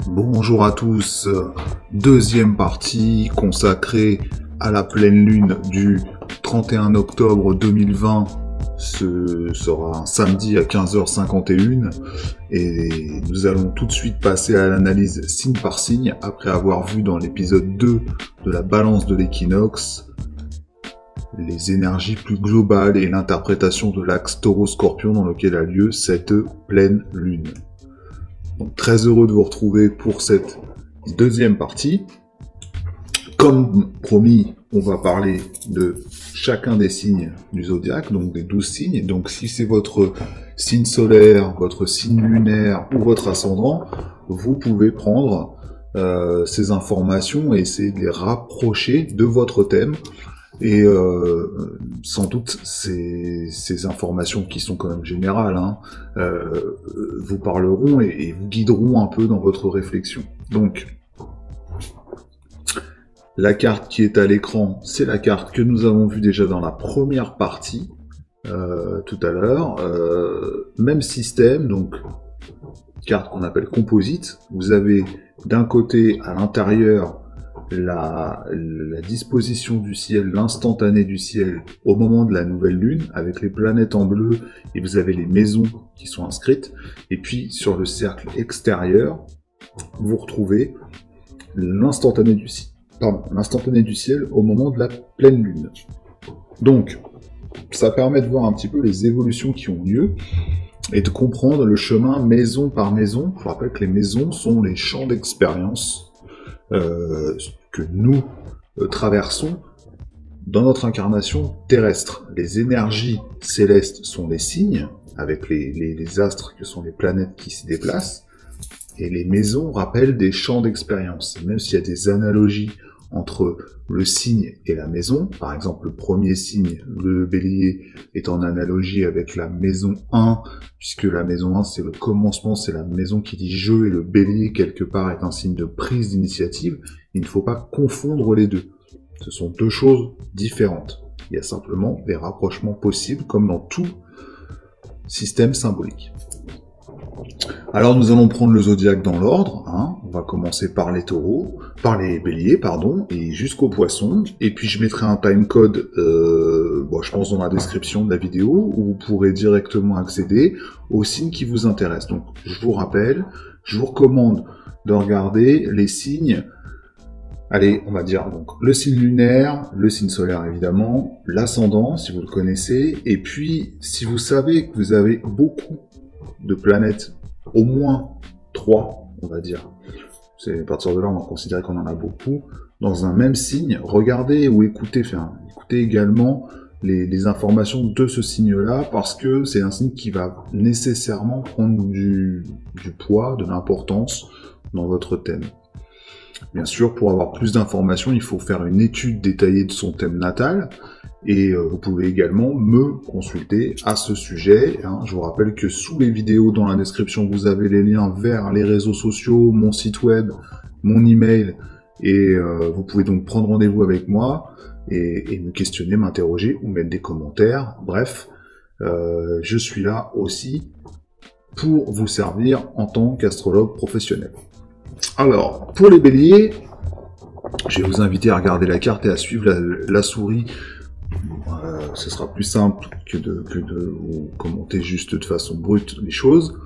Bonjour à tous, deuxième partie consacrée à la pleine lune du 31 octobre 2020. Ce sera un samedi à 15h51 et nous allons tout de suite passer à l'analyse signe par signe après avoir vu dans l'épisode 2 de la balance de l'équinoxe les énergies plus globales et l'interprétation de l'axe taureau-scorpion dans lequel a lieu cette pleine lune. Donc, très heureux de vous retrouver pour cette deuxième partie. Comme promis, on va parler de chacun des signes du zodiaque, donc des 12 signes. Donc si c'est votre signe solaire, votre signe lunaire ou votre ascendant, vous pouvez prendre ces informations et essayer de les rapprocher de votre thème. Et sans doute, ces informations qui sont quand même générales, vous parleront et vous guideront un peu dans votre réflexion. Donc, la carte qui est à l'écran, c'est la carte que nous avons vue déjà dans la première partie, tout à l'heure. Même système, donc carte qu'on appelle composite. Vous avez d'un côté, à l'intérieur, la disposition du ciel, l'instantané du ciel au moment de la nouvelle lune, avec les planètes en bleu, et vous avez les maisons qui sont inscrites, et puis sur le cercle extérieur, vous retrouvez l'instantané du ciel au moment de la pleine lune. Donc, ça permet de voir un petit peu les évolutions qui ont lieu, et de comprendre le chemin maison par maison. Je vous rappelle que les maisons sont les champs d'expérience que nous traversons dans notre incarnation terrestre. Les énergies célestes sont les signes, avec les astres que sont les planètes qui s'y déplacent, et les maisons rappellent des champs d'expérience. Même s'il y a des analogies entre le signe et la maison, par exemple le premier signe, le bélier, est en analogie avec la maison 1, puisque la maison 1 c'est le commencement, c'est la maison qui dit je, et le bélier quelque part est un signe de prise d'initiative. Il ne faut pas confondre les deux. Ce sont deux choses différentes. Il y a simplement des rapprochements possibles, comme dans tout système symbolique. Alors nous allons prendre le zodiaque dans l'ordre, on va commencer par les taureaux, par les béliers, et jusqu'aux poissons, et puis je mettrai un timecode, je pense dans la description de la vidéo, où vous pourrez directement accéder aux signes qui vous intéressent. Donc je vous rappelle, je vous recommande de regarder les signes, allez, on va dire donc le signe lunaire, le signe solaire évidemment, l'ascendant si vous le connaissez, et puis si vous savez que vous avez beaucoup de planètes, au moins 3, on va dire. C'est à partir de là, on va considérer qu'on en a beaucoup. Dans un même signe, regardez ou écoutez également les informations de ce signe-là, parce que c'est un signe qui va nécessairement prendre du poids, de l'importance dans votre thème. Bien sûr, pour avoir plus d'informations, il faut faire une étude détaillée de son thème natal, et vous pouvez également me consulter à ce sujet. Je vous rappelle que sous les vidéos, dans la description, vous avez les liens vers les réseaux sociaux, mon site web, mon email, et vous pouvez donc prendre rendez-vous avec moi et me questionner, m'interroger ou mettre des commentaires. Bref, je suis là aussi pour vous servir en tant qu'astrologue professionnel. Alors, pour les béliers, je vais vous inviter à regarder la carte et à suivre la souris. Ce sera plus simple que de vous commenter juste de façon brute les choses.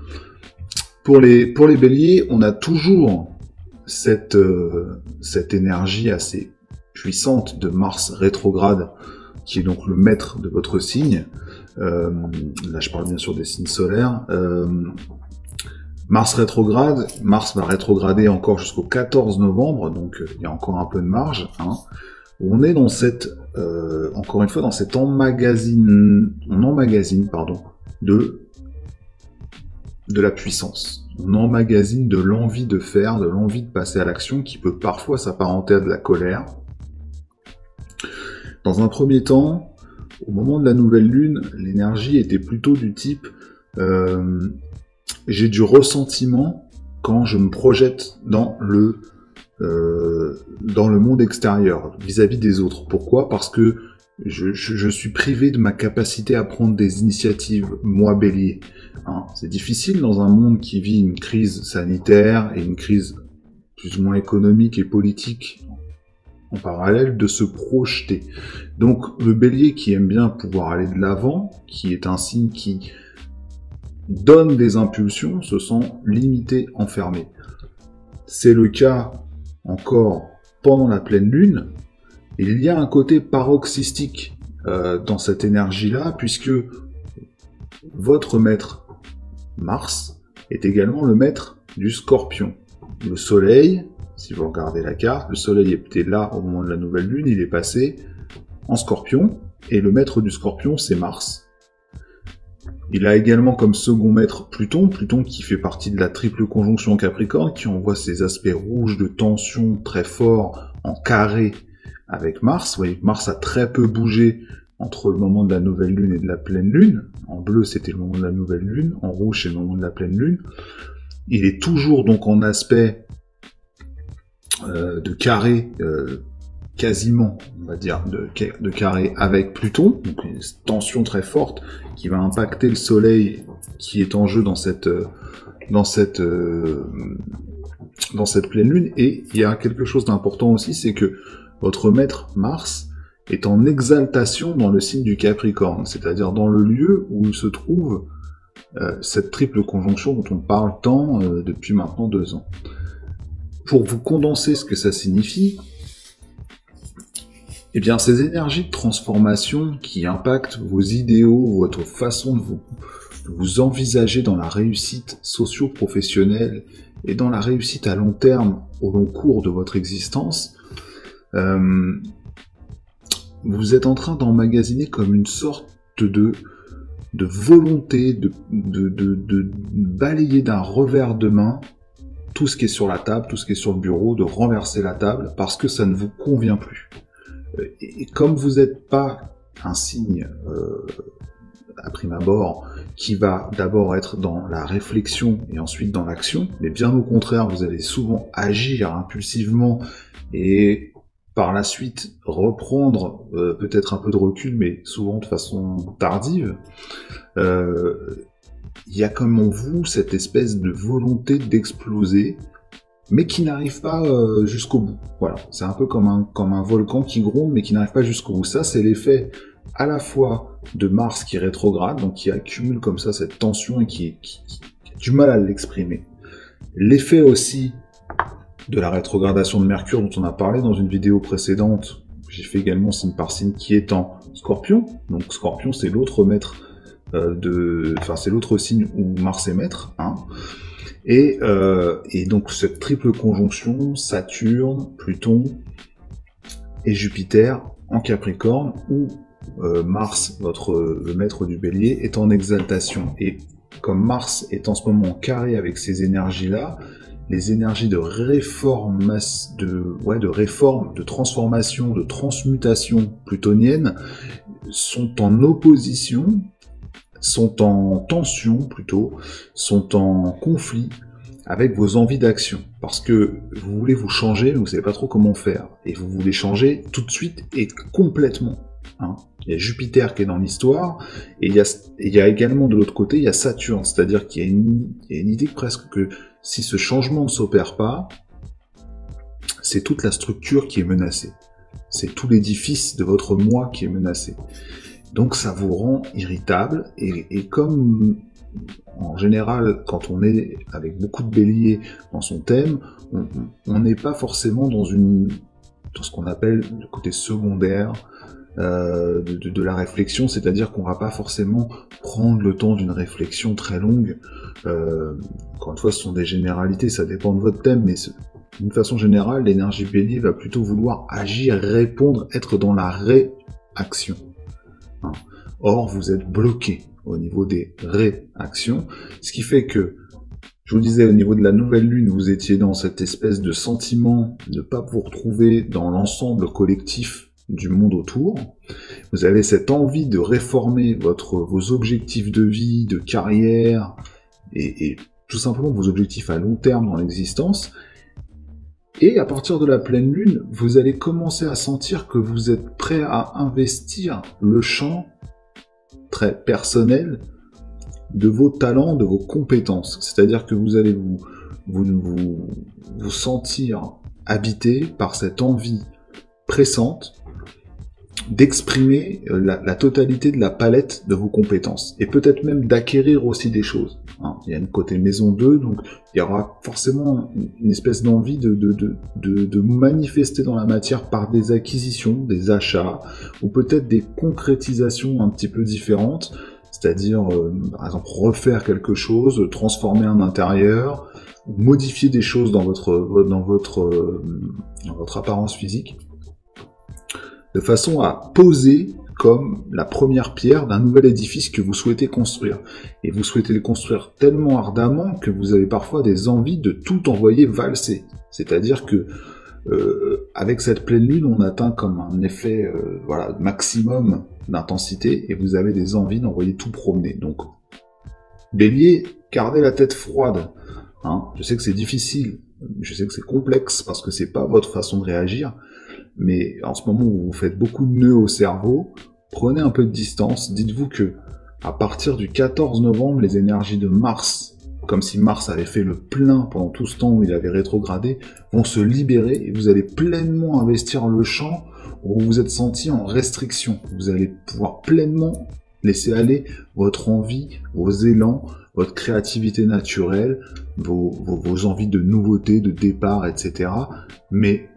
Pour les béliers, on a toujours cette énergie assez puissante de Mars rétrograde, qui est donc le maître de votre signe. Là, je parle bien sûr des signes solaires. Mars rétrograde, Mars va rétrograder encore jusqu'au 14 novembre, donc il y a encore un peu de marge. On est dans cette, encore une fois, dans cet emmagasine de la puissance. On emmagasine de l'envie de faire, de l'envie de passer à l'action, qui peut parfois s'apparenter à de la colère. Dans un premier temps, au moment de la nouvelle lune, l'énergie était plutôt du type j'ai du ressentiment quand je me projette dans le monde extérieur, vis-à-vis des autres. Pourquoi ? Parce que je suis privé de ma capacité à prendre des initiatives, moi Bélier. Hein, c'est difficile dans un monde qui vit une crise sanitaire et une crise plus ou moins économique et politique en parallèle de se projeter. Donc le Bélier qui aime bien pouvoir aller de l'avant, qui est un signe qui donne des impulsions, se sent limité, enfermé. C'est le cas encore pendant la pleine lune. Il y a un côté paroxystique dans cette énergie-là, puisque votre maître Mars est également le maître du Scorpion. Le Soleil, si vous regardez la carte, le Soleil était là au moment de la nouvelle lune, il est passé en Scorpion, et le maître du Scorpion, c'est Mars. Il a également comme second maître Pluton, Pluton qui fait partie de la triple conjonction Capricorne, qui envoie ses aspects rouges de tension très forts en carré avec Mars. Vous voyez que Mars a très peu bougé entre le moment de la nouvelle lune et de la pleine lune. En bleu, c'était le moment de la nouvelle lune, en rouge, c'est le moment de la pleine lune. Il est toujours donc en aspect de carré, quasiment, on va dire, de carré avec Pluton, donc une tension très forte qui va impacter le Soleil qui est en jeu dans cette pleine lune. Et il y a quelque chose d'important aussi, c'est que votre maître Mars est en exaltation dans le signe du Capricorne, c'est-à-dire dans le lieu où se trouve cette triple conjonction dont on parle tant depuis maintenant 2 ans. Pour vous condenser ce que ça signifie, eh bien, ces énergies de transformation qui impactent vos idéaux, votre façon de vous envisager dans la réussite socio-professionnelle et dans la réussite à long terme, au long cours de votre existence, vous êtes en train d'emmagasiner comme une sorte de volonté de balayer d'un revers de main tout ce qui est sur la table, tout ce qui est sur le bureau, de renverser la table parce que ça ne vous convient plus. Et comme vous n'êtes pas un signe, à prime abord, qui va d'abord être dans la réflexion et ensuite dans l'action, mais bien au contraire, vous allez souvent agir impulsivement et par la suite reprendre peut-être un peu de recul, mais souvent de façon tardive, il y a comme en vous cette espèce de volonté d'exploser, mais qui n'arrive pas jusqu'au bout. Voilà, c'est un peu comme un volcan qui gronde, mais qui n'arrive pas jusqu'au bout. Ça, c'est l'effet à la fois de Mars qui rétrograde, donc qui accumule comme ça cette tension et qui a du mal à l'exprimer. L'effet aussi de la rétrogradation de Mercure dont on a parlé dans une vidéo précédente, j'ai fait également signe par signe, qui est en Scorpion. Donc Scorpion, c'est l'autre maître c'est l'autre signe où Mars est maître, hein. Et donc cette triple conjonction, Saturne, Pluton et Jupiter en Capricorne, où Mars, le maître du Bélier, est en exaltation. Et comme Mars est en ce moment en carré avec ces énergies-là, les énergies de réforme, de transformation, de transmutation plutonienne sont en opposition, sont en tension plutôt, sont en conflit avec vos envies d'action. Parce que vous voulez vous changer, mais vous savez pas trop comment faire. Et vous voulez changer tout de suite et complètement. Hein. Il y a Jupiter qui est dans l'histoire, et il y a également de l'autre côté, il y a Saturne. C'est-à-dire qu'il y a une idée presque que si ce changement ne s'opère pas, c'est toute la structure qui est menacée. C'est tout l'édifice de votre moi qui est menacé. Donc ça vous rend irritable, et comme en général, quand on est avec beaucoup de béliers dans son thème, on n'est pas forcément dans ce qu'on appelle le côté secondaire de la réflexion, c'est-à-dire qu'on va pas forcément prendre le temps d'une réflexion très longue. Encore une fois, ce sont des généralités, ça dépend de votre thème, mais d'une façon générale, l'énergie bélier va plutôt vouloir agir, répondre, être dans la réaction. Or, vous êtes bloqué au niveau des réactions, ce qui fait que, je vous disais, au niveau de la nouvelle lune, vous étiez dans cette espèce de sentiment de ne pas vous retrouver dans l'ensemble collectif du monde autour. Vous avez cette envie de réformer vos objectifs de vie, de carrière, et tout simplement vos objectifs à long terme dans l'existence. Et à partir de la pleine lune, vous allez commencer à sentir que vous êtes prêt à investir le champ très personnel de vos talents, de vos compétences. C'est-à-dire que vous allez vous sentir habité par cette envie pressante d'exprimer la totalité de la palette de vos compétences, et peut-être même d'acquérir aussi des choses. Hein. Il y a une côté maison 2, donc il y aura forcément une espèce d'envie de manifester dans la matière par des acquisitions, des achats, ou peut-être des concrétisations un petit peu différentes, c'est-à-dire, par exemple, refaire quelque chose, transformer un intérieur, modifier des choses dans votre apparence physique, de façon à poser comme la première pierre d'un nouvel édifice que vous souhaitez construire. Et vous souhaitez le construire tellement ardemment que vous avez parfois des envies de tout envoyer valser. C'est-à-dire que avec cette pleine lune, on atteint comme un effet maximum d'intensité, et vous avez des envies d'envoyer tout promener. Donc, Bélier, gardez la tête froide. Hein. Je sais que c'est difficile, je sais que c'est complexe, parce que c'est pas votre façon de réagir, mais en ce moment où vous faites beaucoup de nœuds au cerveau, prenez un peu de distance, dites-vous que à partir du 14 novembre, les énergies de Mars, comme si Mars avait fait le plein pendant tout ce temps où il avait rétrogradé, vont se libérer et vous allez pleinement investir le champ où vous vous êtes senti en restriction. Vous allez pouvoir pleinement laisser aller votre envie, vos élans, votre créativité naturelle, vos envies de nouveauté, de départ, etc. Mais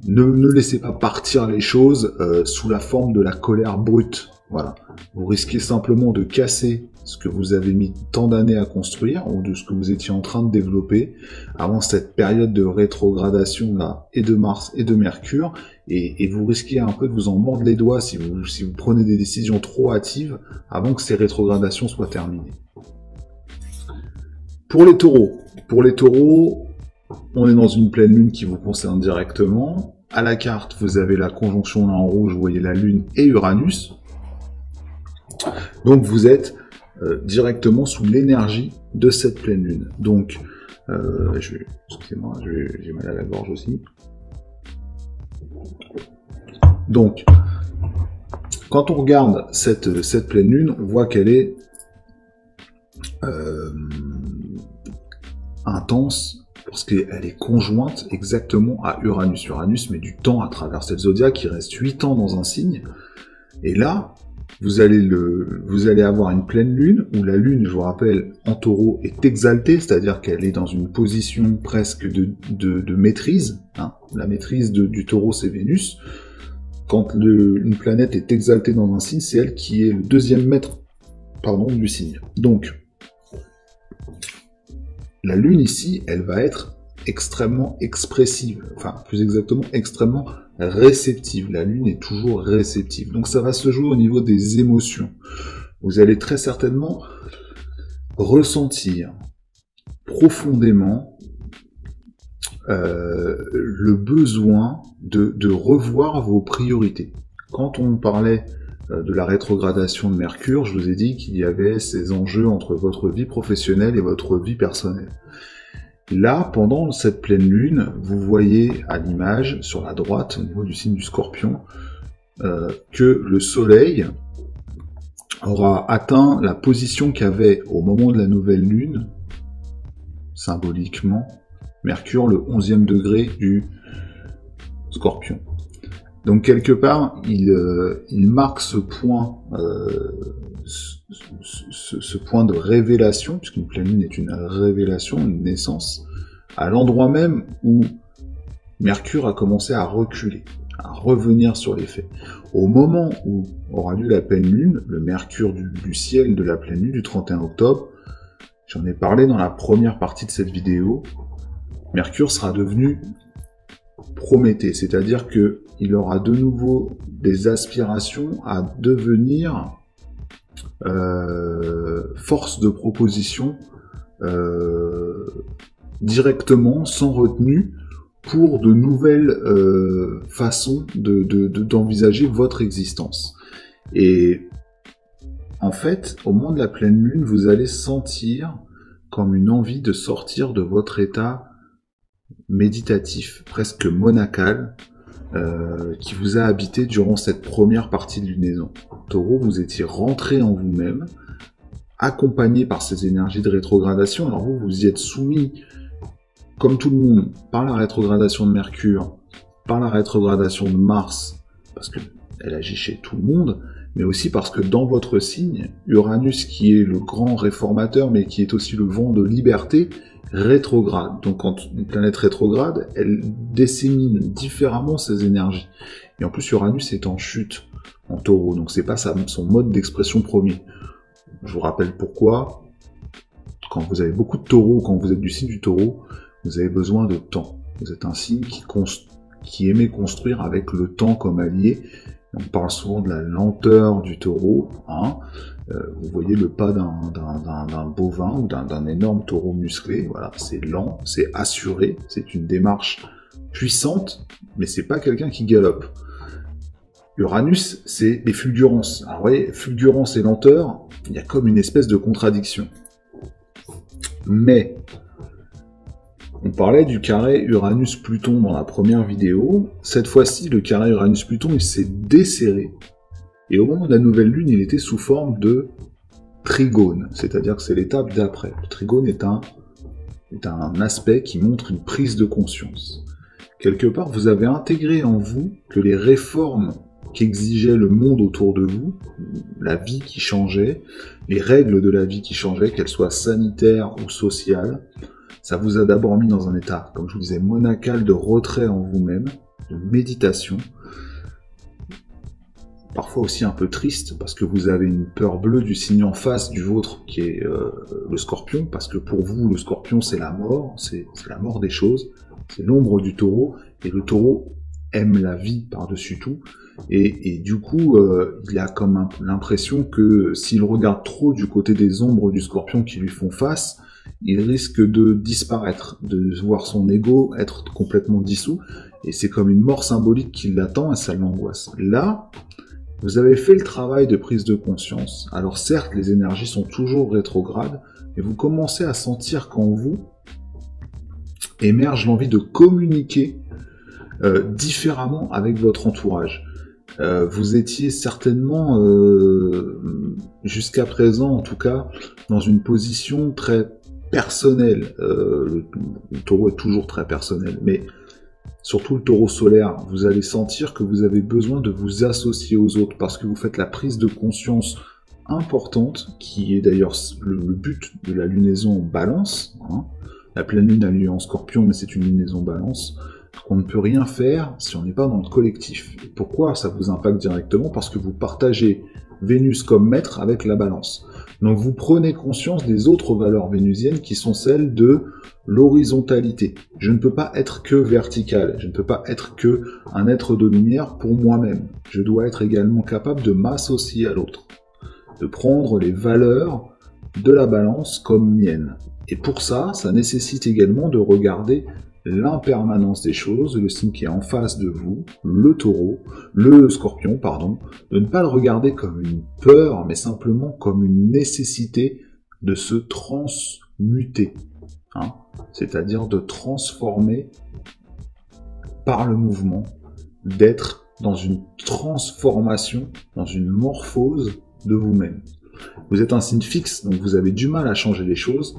ne laissez pas partir les choses sous la forme de la colère brute. Voilà. Vous risquez simplement de casser ce que vous avez mis tant d'années à construire, ou de ce que vous étiez en train de développer, avant cette période de rétrogradation là, et de Mars et de Mercure, et vous risquez un peu de vous en mordre les doigts si vous prenez des décisions trop hâtives avant que ces rétrogradations soient terminées. Pour les taureaux, on est dans une pleine lune qui vous concerne directement. À la carte, vous avez la conjonction là en rouge, vous voyez la lune et Uranus. Donc vous êtes directement sous l'énergie de cette pleine lune. Donc, excusez-moi, j'ai mal à la gorge aussi. Donc, quand on regarde cette pleine lune, on voit qu'elle est intense, parce qu'elle est conjointe exactement à Uranus. Uranus met du temps à traverser le zodiaque, il reste 8 ans dans un signe, et là, vous allez avoir une pleine lune, où la lune, je vous rappelle, en taureau est exaltée, c'est-à-dire qu'elle est dans une position presque de maîtrise. Hein. La maîtrise du taureau, c'est Vénus. Quand une planète est exaltée dans un signe, c'est elle qui est le deuxième maître du signe. Donc, la lune ici, elle va être extrêmement expressive, enfin plus exactement extrêmement réceptive. La lune est toujours réceptive, donc ça va se jouer au niveau des émotions. Vous allez très certainement ressentir profondément le besoin de revoir vos priorités. Quand on parlait de la rétrogradation de Mercure, je vous ai dit qu'il y avait ces enjeux entre votre vie professionnelle et votre vie personnelle. Là, pendant cette pleine lune, vous voyez à l'image, sur la droite, au niveau du signe du Scorpion, que le Soleil aura atteint la position qu'avait au moment de la nouvelle lune, symboliquement, Mercure, le 11e degré du Scorpion. Donc quelque part, il marque ce point, ce point de révélation, puisqu'une pleine lune est une révélation, une naissance, à l'endroit même où Mercure a commencé à reculer, à revenir sur les faits. Au moment où aura lieu la pleine lune, le Mercure du ciel de la pleine lune du 31 octobre, j'en ai parlé dans la première partie de cette vidéo, Mercure sera devenu Prométhée, c'est-à-dire que il aura de nouveau des aspirations à devenir force de proposition directement, sans retenue, pour de nouvelles façons d'envisager votre existence. Et en fait, au moment de la pleine lune, vous allez sentir comme une envie de sortir de votre état méditatif, presque monacal, qui vous a habité durant cette première partie de lunaison. Taureau, vous étiez rentré en vous-même, accompagné par ces énergies de rétrogradation. Alors vous y êtes soumis, comme tout le monde, par la rétrogradation de Mercure, par la rétrogradation de Mars, parce qu'elle agit chez tout le monde, mais aussi parce que dans votre signe, Uranus, qui est le grand réformateur, mais qui est aussi le vent de liberté, rétrograde. Donc quand une planète rétrograde, elle dissémine différemment ses énergies. Et en plus, Uranus est en chute, en Taureau, donc c'est pas son mode d'expression premier. Je vous rappelle pourquoi. Quand vous avez beaucoup de Taureaux, quand vous êtes du signe du Taureau, vous avez besoin de temps. Vous êtes un signe qui aimait construire avec le temps comme allié. On parle souvent de la lenteur du Taureau. Hein. Vous voyez le pas d'un bovin ou d'un énorme taureau musclé. Voilà, c'est lent, c'est assuré, c'est une démarche puissante, mais c'est pas quelqu'un qui galope. Uranus, c'est les fulgurances. Alors vous voyez, fulgurance et lenteur, il y a comme une espèce de contradiction. Mais on parlait du carré Uranus-Pluton dans la première vidéo. Cette fois-ci, le carré Uranus-Pluton, il s'est desserré. Et au moment de la nouvelle lune, il était sous forme de trigone. C'est-à-dire que c'est l'étape d'après. Le trigone est un aspect qui montre une prise de conscience. Quelque part, vous avez intégré en vous que les réformes qu'exigeait le monde autour de vous, la vie qui changeait, les règles de la vie qui changeaient, qu'elles soient sanitaires ou sociales, ça vous a d'abord mis dans un état, comme je vous disais, monacal de retrait en vous-même, de méditation, parfois aussi un peu triste, parce que vous avez une peur bleue du signe en face du vôtre, qui est le Scorpion, parce que pour vous, le Scorpion, c'est la mort, c'est la mort des choses, c'est l'ombre du Taureau, et le Taureau aime la vie par-dessus tout, et du coup, il a comme l'impression que s'il regarde trop du côté des ombres du Scorpion qui lui font face, il risque de disparaître, de voir son ego être complètement dissous, et c'est comme une mort symbolique qui l'attend, et ça l'angoisse. Là, vous avez fait le travail de prise de conscience. Alors certes, les énergies sont toujours rétrogrades, mais vous commencez à sentir qu'en vous émerge l'envie de communiquer différemment avec votre entourage. Vous étiez certainement, jusqu'à présent en tout cas, dans une position très personnelle. Le Taureau est toujours très personnel, mais surtout le Taureau solaire, vous allez sentir que vous avez besoin de vous associer aux autres, parce que vous faites la prise de conscience importante, qui est d'ailleurs le but de la lunaison en Balance. Hein. La pleine lune a lieu en Scorpion, mais c'est une lunaison Balance. On ne peut rien faire si on n'est pas dans le collectif. Et pourquoi ça vous impacte directement? Parce que vous partagez Vénus comme maître avec la Balance. Donc vous prenez conscience des autres valeurs vénusiennes qui sont celles de l'horizontalité. Je ne peux pas être que vertical, je ne peux pas être que un être de lumière pour moi-même. Je dois être également capable de m'associer à l'autre, de prendre les valeurs de la Balance comme miennes. Et pour ça, ça nécessite également de regarder l'impermanence des choses, le signe qui est en face de vous, le Scorpion, pardon, de ne pas le regarder comme une peur, mais simplement comme une nécessité de se transmuter, hein, c'est-à-dire de transformer par le mouvement, d'être dans une transformation, dans une morphose de vous-même. Vous êtes un signe fixe, donc vous avez du mal à changer les choses,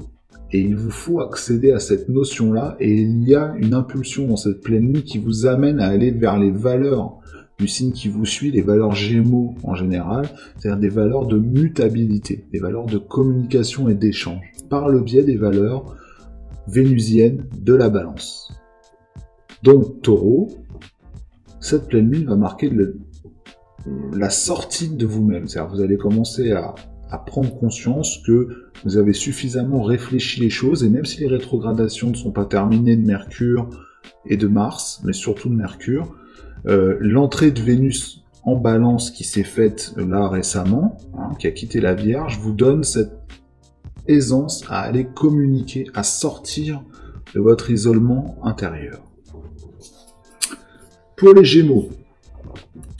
et il vous faut accéder à cette notion-là, et il y a une impulsion dans cette pleine lune qui vous amène à aller vers les valeurs du signe qui vous suit, les valeurs Gémeaux en général, c'est-à-dire des valeurs de mutabilité, des valeurs de communication et d'échange, par le biais des valeurs vénusiennes de la Balance. Donc Taureau, cette pleine lune va marquer la sortie de vous-même, c'est-à-dire vous allez commencer à prendre conscience que vous avez suffisamment réfléchi les choses, et même si les rétrogradations ne sont pas terminées de Mercure et de Mars, mais surtout de Mercure, l'entrée de Vénus en Balance qui s'est faite là récemment, hein, qui a quitté la Vierge, vous donne cette aisance à aller communiquer, à sortir de votre isolement intérieur. Pour les Gémeaux,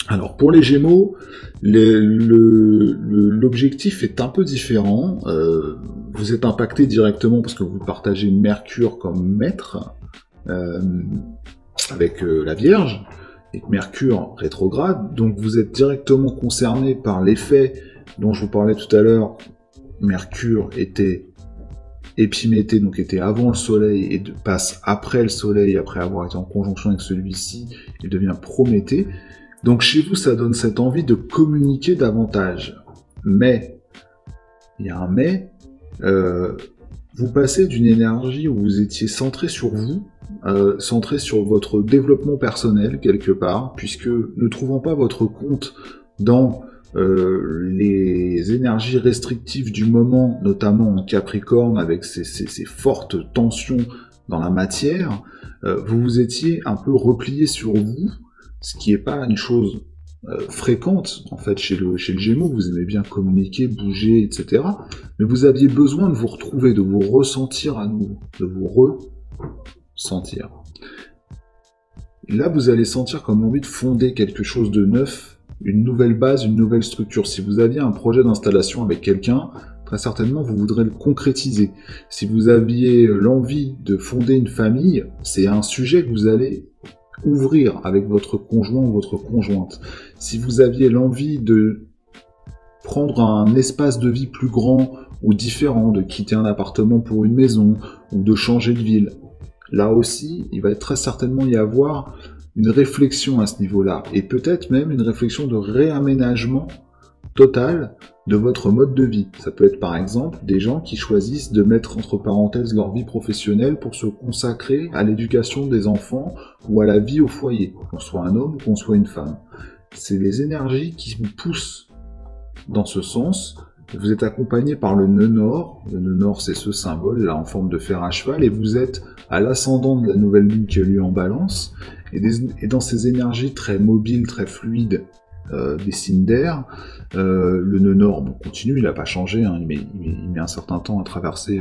alors pour les Gémeaux, l'objectif est un peu différent. Vous êtes impacté directement parce que vous partagez Mercure comme maître, euh, avec la Vierge, et Mercure rétrograde, donc vous êtes directement concerné par l'effet dont je vous parlais tout à l'heure. Mercure était épiméthée, donc était avant le Soleil, et passe après le Soleil, après avoir été en conjonction avec celui-ci, il devient Prométhée. Donc chez vous, ça donne cette envie de communiquer davantage. Mais, il y a un mais, vous passez d'une énergie où vous étiez centré sur vous, centré sur votre développement personnel quelque part, puisque ne trouvant pas votre compte dans les énergies restrictives du moment, notamment en Capricorne avec ces fortes tensions dans la matière, vous vous étiez un peu replié sur vous, ce qui n'est pas une chose fréquente en fait chez le Gémeaux. Vous aimez bien communiquer, bouger, etc. Mais vous aviez besoin de vous retrouver, de vous ressentir à nouveau, de vous ressentir. Là, vous allez sentir comme envie de fonder quelque chose de neuf, une nouvelle base, une nouvelle structure. Si vous aviez un projet d'installation avec quelqu'un, très certainement vous voudrez le concrétiser. Si vous aviez l'envie de fonder une famille, c'est un sujet que vous allez ouvrir avec votre conjoint ou votre conjointe. Si vous aviez l'envie de prendre un espace de vie plus grand ou différent, de quitter un appartement pour une maison ou de changer de ville, là aussi, il va très certainement y avoir une réflexion à ce niveau-là, et peut-être même une réflexion de réaménagement total de votre mode de vie. Ça peut être par exemple des gens qui choisissent de mettre entre parenthèses leur vie professionnelle pour se consacrer à l'éducation des enfants ou à la vie au foyer, qu'on soit un homme ou qu'on soit une femme. C'est les énergies qui vous poussent dans ce sens. Vous êtes accompagné par le nœud nord. Le nœud nord, c'est ce symbole là en forme de fer à cheval, et vous êtes à l'ascendant de la nouvelle lune qui a lieu en Balance. Et dans ces énergies très mobiles, très fluides, des signes d'air, le nœud nord continue, il n'a pas changé, hein, il met un certain temps à traverser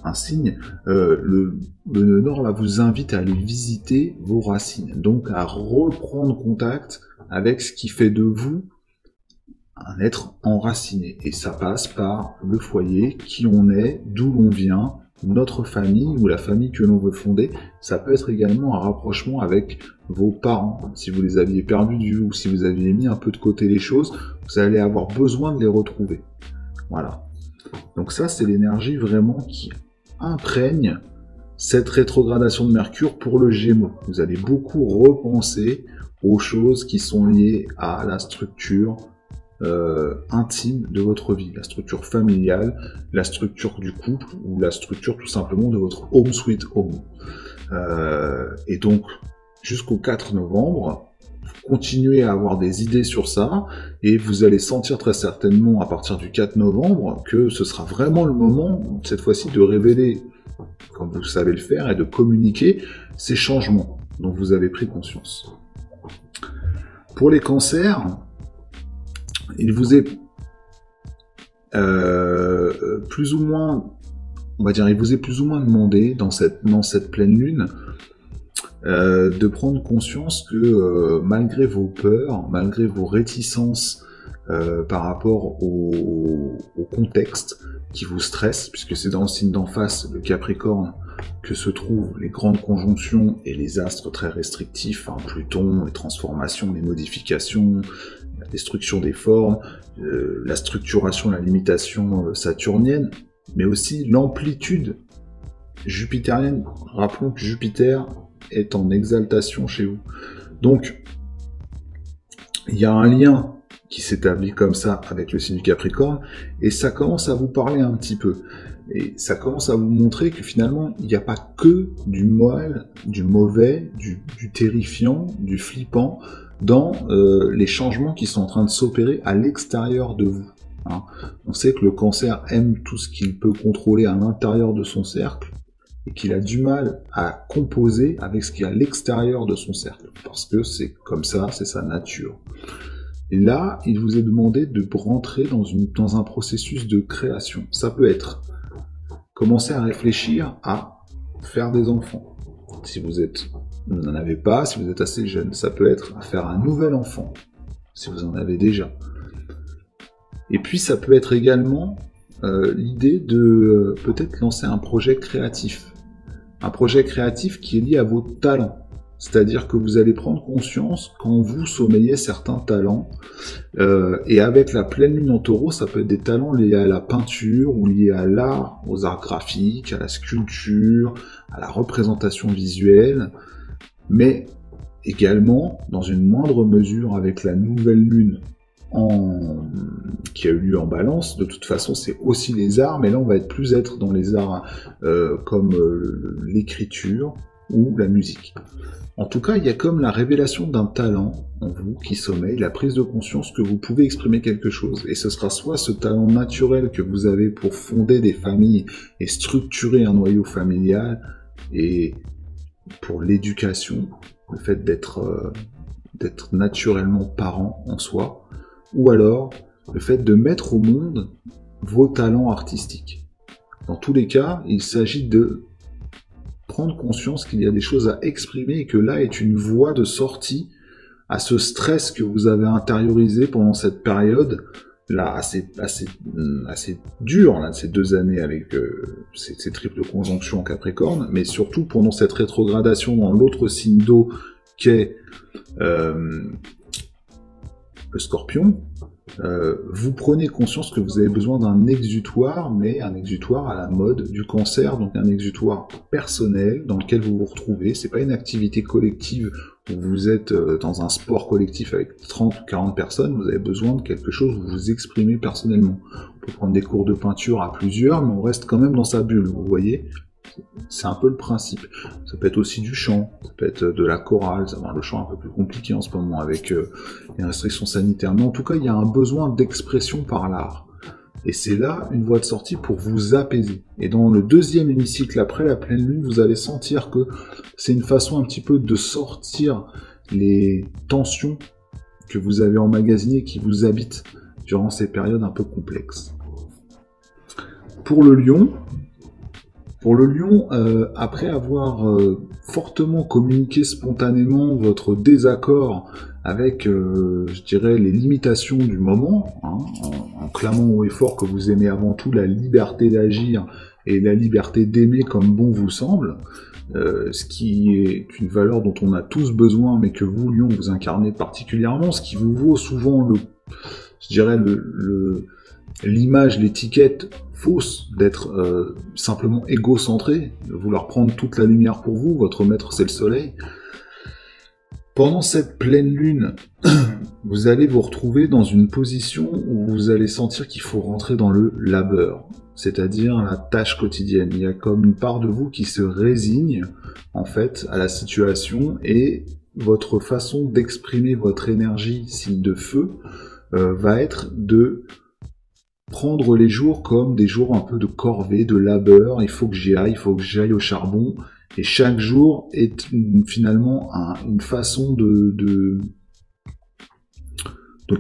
un signe. Le nœud nord là vous invite à aller visiter vos racines, donc à reprendre contact avec ce qui fait de vous un être enraciné, et ça passe par le foyer, qui on est, d'où l'on vient, notre famille ou la famille que l'on veut fonder. Ça peut être également un rapprochement avec vos parents. Si vous les aviez perdus de vue ou si vous aviez mis un peu de côté les choses, vous allez avoir besoin de les retrouver. Voilà. Donc ça, c'est l'énergie vraiment qui imprègne cette rétrogradation de Mercure pour le Gémeaux. Vous allez beaucoup repenser aux choses qui sont liées à la structure intime de votre vie, la structure familiale, la structure du couple, ou la structure tout simplement de votre home sweet home. Et donc, jusqu'au 4 novembre, vous continuez à avoir des idées sur ça, et vous allez sentir très certainement à partir du 4 novembre que ce sera vraiment le moment, cette fois-ci, de révéler, comme vous savez le faire, et de communiquer ces changements dont vous avez pris conscience. Pour les cancers, il vous est plus ou moins, on va dire, il vous est plus ou moins demandé dans cette pleine lune de prendre conscience que malgré vos peurs, malgré vos réticences par rapport au contexte qui vous stresse, puisque c'est dans le signe d'en face, le Capricorne, que se trouvent les grandes conjonctions et les astres très restrictifs, hein, Pluton, les transformations, les modifications, la destruction des formes, la structuration, la limitation saturnienne, mais aussi l'amplitude jupitérienne. Rappelons que Jupiter est en exaltation chez vous. Donc, il y a un lien qui s'établit comme ça avec le signe du Capricorne, et ça commence à vous parler un petit peu. Et ça commence à vous montrer que finalement, il n'y a pas que du mal, du mauvais, du terrifiant, du flippant, dans les changements qui sont en train de s'opérer à l'extérieur de vous. Hein. On sait que le Cancer aime tout ce qu'il peut contrôler à l'intérieur de son cercle, et qu'il a du mal à composer avec ce qui est à l'extérieur de son cercle, parce que c'est comme ça, c'est sa nature. Et là, il vous est demandé de rentrer dans un processus de création. Ça peut être commencer à réfléchir à faire des enfants. Si vous n'en avez pas, si vous êtes assez jeune, ça peut être à faire un nouvel enfant, si vous en avez déjà. Et puis ça peut être également l'idée de peut-être lancer un projet créatif. un projet créatif qui est lié à vos talents. C'est-à-dire que vous allez prendre conscience quand vous sommeillez certains talents. Et avec la pleine lune en taureau, ça peut être des talents liés à la peinture ou liés à l'art, aux arts graphiques, à la sculpture, à la représentation visuelle. Mais également, dans une moindre mesure, avec la nouvelle lune qui a eu lieu en Balance, de toute façon c'est aussi les arts, mais là on va être dans les arts comme l'écriture ou la musique. En tout cas, il y a comme la révélation d'un talent en vous qui sommeille, la prise de conscience que vous pouvez exprimer quelque chose. Et ce sera soit ce talent naturel que vous avez pour fonder des familles et structurer un noyau familial, et pour l'éducation, le fait d'être naturellement parent en soi, ou alors le fait de mettre au monde vos talents artistiques. Dans tous les cas, il s'agit de prendre conscience qu'il y a des choses à exprimer et que là est une voie de sortie à ce stress que vous avez intériorisé pendant cette période là assez dure là, ces 2 années avec ces triples conjonctions en Capricorne, mais surtout pendant cette rétrogradation dans l'autre signe d'eau qu'est le Scorpion. Vous prenez conscience que vous avez besoin d'un exutoire, mais un exutoire à la mode du Cancer, donc un exutoire personnel dans lequel vous vous retrouvez. C'est pas une activité collective où vous êtes dans un sport collectif avec 30 ou 40 personnes, vous avez besoin de quelque chose où vous vous exprimez personnellement. On peut prendre des cours de peinture à plusieurs, mais on reste quand même dans sa bulle, vous voyez. C'est un peu le principe. Ça peut être aussi du chant, ça peut être de la chorale, ça va, le chant est un peu plus compliqué en ce moment avec les restrictions sanitaires, mais en tout cas il y a un besoin d'expression par l'art. Et c'est là une voie de sortie pour vous apaiser. Et dans le 2e hémicycle après la pleine lune, vous allez sentir que c'est une façon un petit peu de sortir les tensions que vous avez emmagasinées, qui vous habitent durant ces périodes un peu complexes. Pour le Lion, après avoir fortement communiqué spontanément votre désaccord avec, je dirais, les limitations du moment, hein, en clamant haut et fort que vous aimez avant tout la liberté d'agir et la liberté d'aimer comme bon vous semble, ce qui est une valeur dont on a tous besoin, mais que vous, Lion, vous incarnez particulièrement, ce qui vous vaut souvent l'image, l'étiquette fausse d'être simplement égocentré, de vouloir prendre toute la lumière pour vous, votre maître c'est le soleil. Pendant cette pleine lune, vous allez vous retrouver dans une position où vous allez sentir qu'il faut rentrer dans le labeur, c'est-à-dire la tâche quotidienne. Il y a comme une part de vous qui se résigne en fait à la situation, et votre façon d'exprimer votre énergie, signe de feu, va être de prendre les jours comme des jours un peu de corvée, de labeur. Il faut que j'y aille, il faut que j'aille au charbon, et chaque jour est finalement une façon de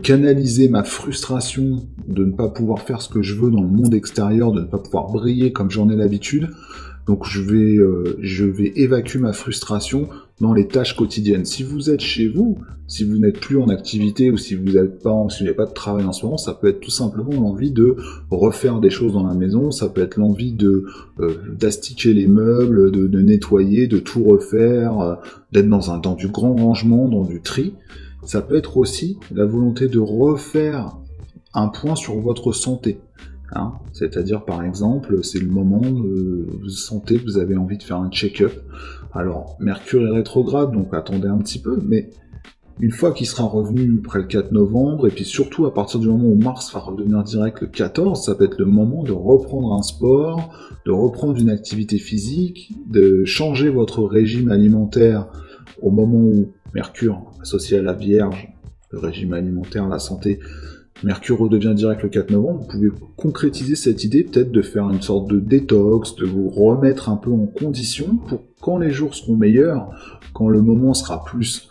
canaliser ma frustration de ne pas pouvoir faire ce que je veux dans le monde extérieur, de ne pas pouvoir briller comme j'en ai l'habitude. Donc je vais évacuer ma frustration dans les tâches quotidiennes. Si vous êtes chez vous, si vous n'êtes plus en activité, ou si vous n'avez pas de travail en ce moment, ça peut être tout simplement l'envie de refaire des choses dans la maison, ça peut être l'envie d'astiquer les meubles, de nettoyer, de tout refaire, d'être dans du grand rangement, dans du tri. Ça peut être aussi la volonté de refaire un point sur votre santé. Hein, c'est-à-dire par exemple, c'est le moment où vous sentez que vous avez envie de faire un check-up. Alors, Mercure est rétrograde, donc attendez un petit peu, mais une fois qu'il sera revenu après le 4 novembre, et puis surtout à partir du moment où Mars va redevenir direct le 14, ça peut être le moment de reprendre un sport, de reprendre une activité physique, de changer votre régime alimentaire au moment où Mercure, associé à la Vierge, le régime alimentaire, la santé, Mercure redevient direct le 4 novembre, vous pouvez concrétiser cette idée, peut-être de faire une sorte de détox, de vous remettre un peu en condition pour quand les jours seront meilleurs, quand le moment sera plus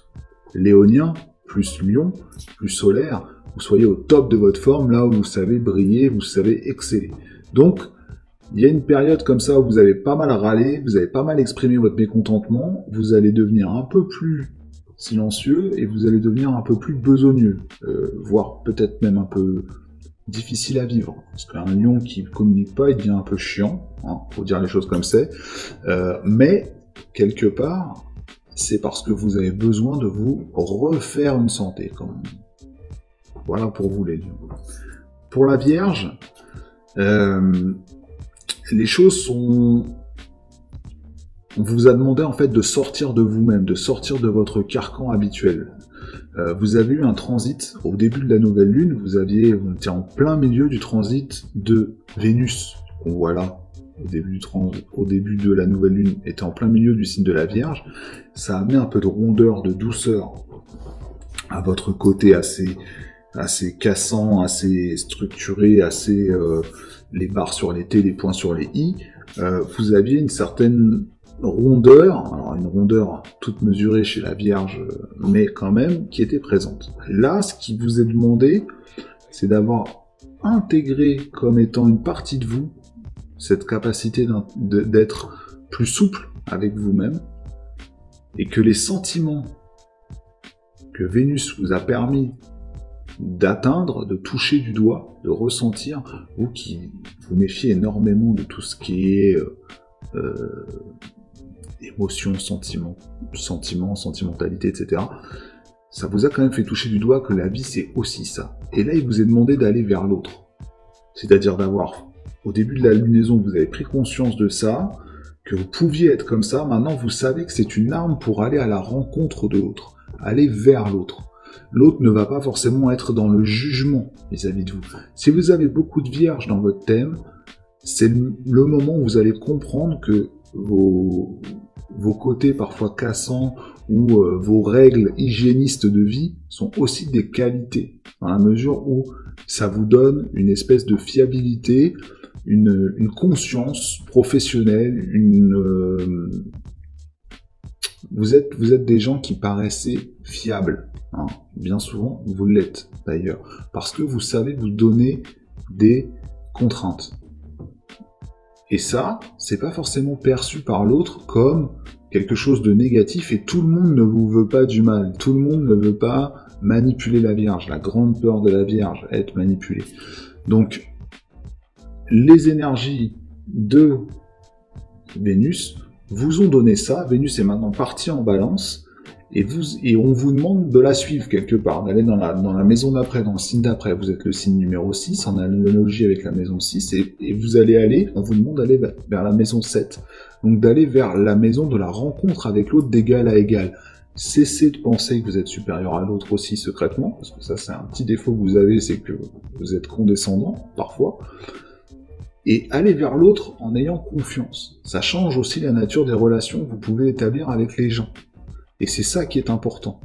léonien, plus lion, plus solaire, vous soyez au top de votre forme, là où vous savez briller, vous savez exceller. Donc, il y a une période comme ça où vous avez pas mal râlé, vous avez pas mal exprimé votre mécontentement, vous allez devenir un peu plus silencieux et vous allez devenir un peu plus besogneux, voire peut-être même un peu difficile à vivre. Parce qu'un lion qui communique pas, il devient un peu chiant, hein, faut dire les choses comme c'est. Mais, quelque part, c'est parce que vous avez besoin de vous refaire une santé, comme on dit. Voilà pour vous les lions. Pour la Vierge, les choses sont... On vous a demandé en fait de sortir de vous-même, de sortir de votre carcan habituel. Vous avez eu un transit au début de la nouvelle lune, vous étiez en plein milieu du transit de Vénus. On voit là, au début de la nouvelle lune, était en plein milieu du signe de la Vierge. Ça a amené un peu de rondeur, de douceur à votre côté assez cassant, assez structuré, assez les barres sur les T, les points sur les I. Vous aviez une certaine rondeur, alors une rondeur toute mesurée chez la Vierge, mais quand même qui était présente. Là, ce qui vous est demandé, c'est d'avoir intégré comme étant une partie de vous cette capacité d'être plus souple avec vous-même, et que les sentiments que Vénus vous a permis d'atteindre, de toucher du doigt, de ressentir, vous qui vous méfiez énormément de tout ce qui est émotion, sentimentalité, etc. Ça vous a quand même fait toucher du doigt que la vie c'est aussi ça. Et là il vous est demandé d'aller vers l'autre. C'est-à-dire d'avoir, au début de la lunaison, vous avez pris conscience de ça, que vous pouviez être comme ça, maintenant vous savez que c'est une arme pour aller à la rencontre de l'autre, aller vers l'autre. L'autre ne va pas forcément être dans le jugement vis-à-vis de vous. Si vous avez beaucoup de vierges dans votre thème, c'est le moment où vous allez comprendre que vos côtés parfois cassants ou vos règles hygiénistes de vie sont aussi des qualités, dans la mesure où ça vous donne une espèce de fiabilité, une conscience professionnelle, vous êtes des gens qui paraissaient fiables, hein. Bien souvent vous l'êtes d'ailleurs, parce que vous savez vous donner des contraintes. Et ça, c'est pas forcément perçu par l'autre comme quelque chose de négatif, et tout le monde ne vous veut pas du mal, tout le monde ne veut pas manipuler la Vierge, la grande peur de la Vierge, être manipulé. Donc, les énergies de Vénus vous ont donné ça. Vénus est maintenant partie en Balance, et on vous demande de la suivre quelque part, d'aller dans la maison d'après, dans le signe d'après. Vous êtes le signe numéro 6, en analogie avec la maison 6, et vous allez aller, on vous demande d'aller vers la maison 7. Donc d'aller vers la maison de la rencontre avec l'autre d'égal à égal. Cessez de penser que vous êtes supérieur à l'autre aussi secrètement, parce que ça c'est un petit défaut que vous avez, c'est que vous êtes condescendant, parfois. Et allez vers l'autre en ayant confiance. Ça change aussi la nature des relations que vous pouvez établir avec les gens. Et c'est ça qui est important.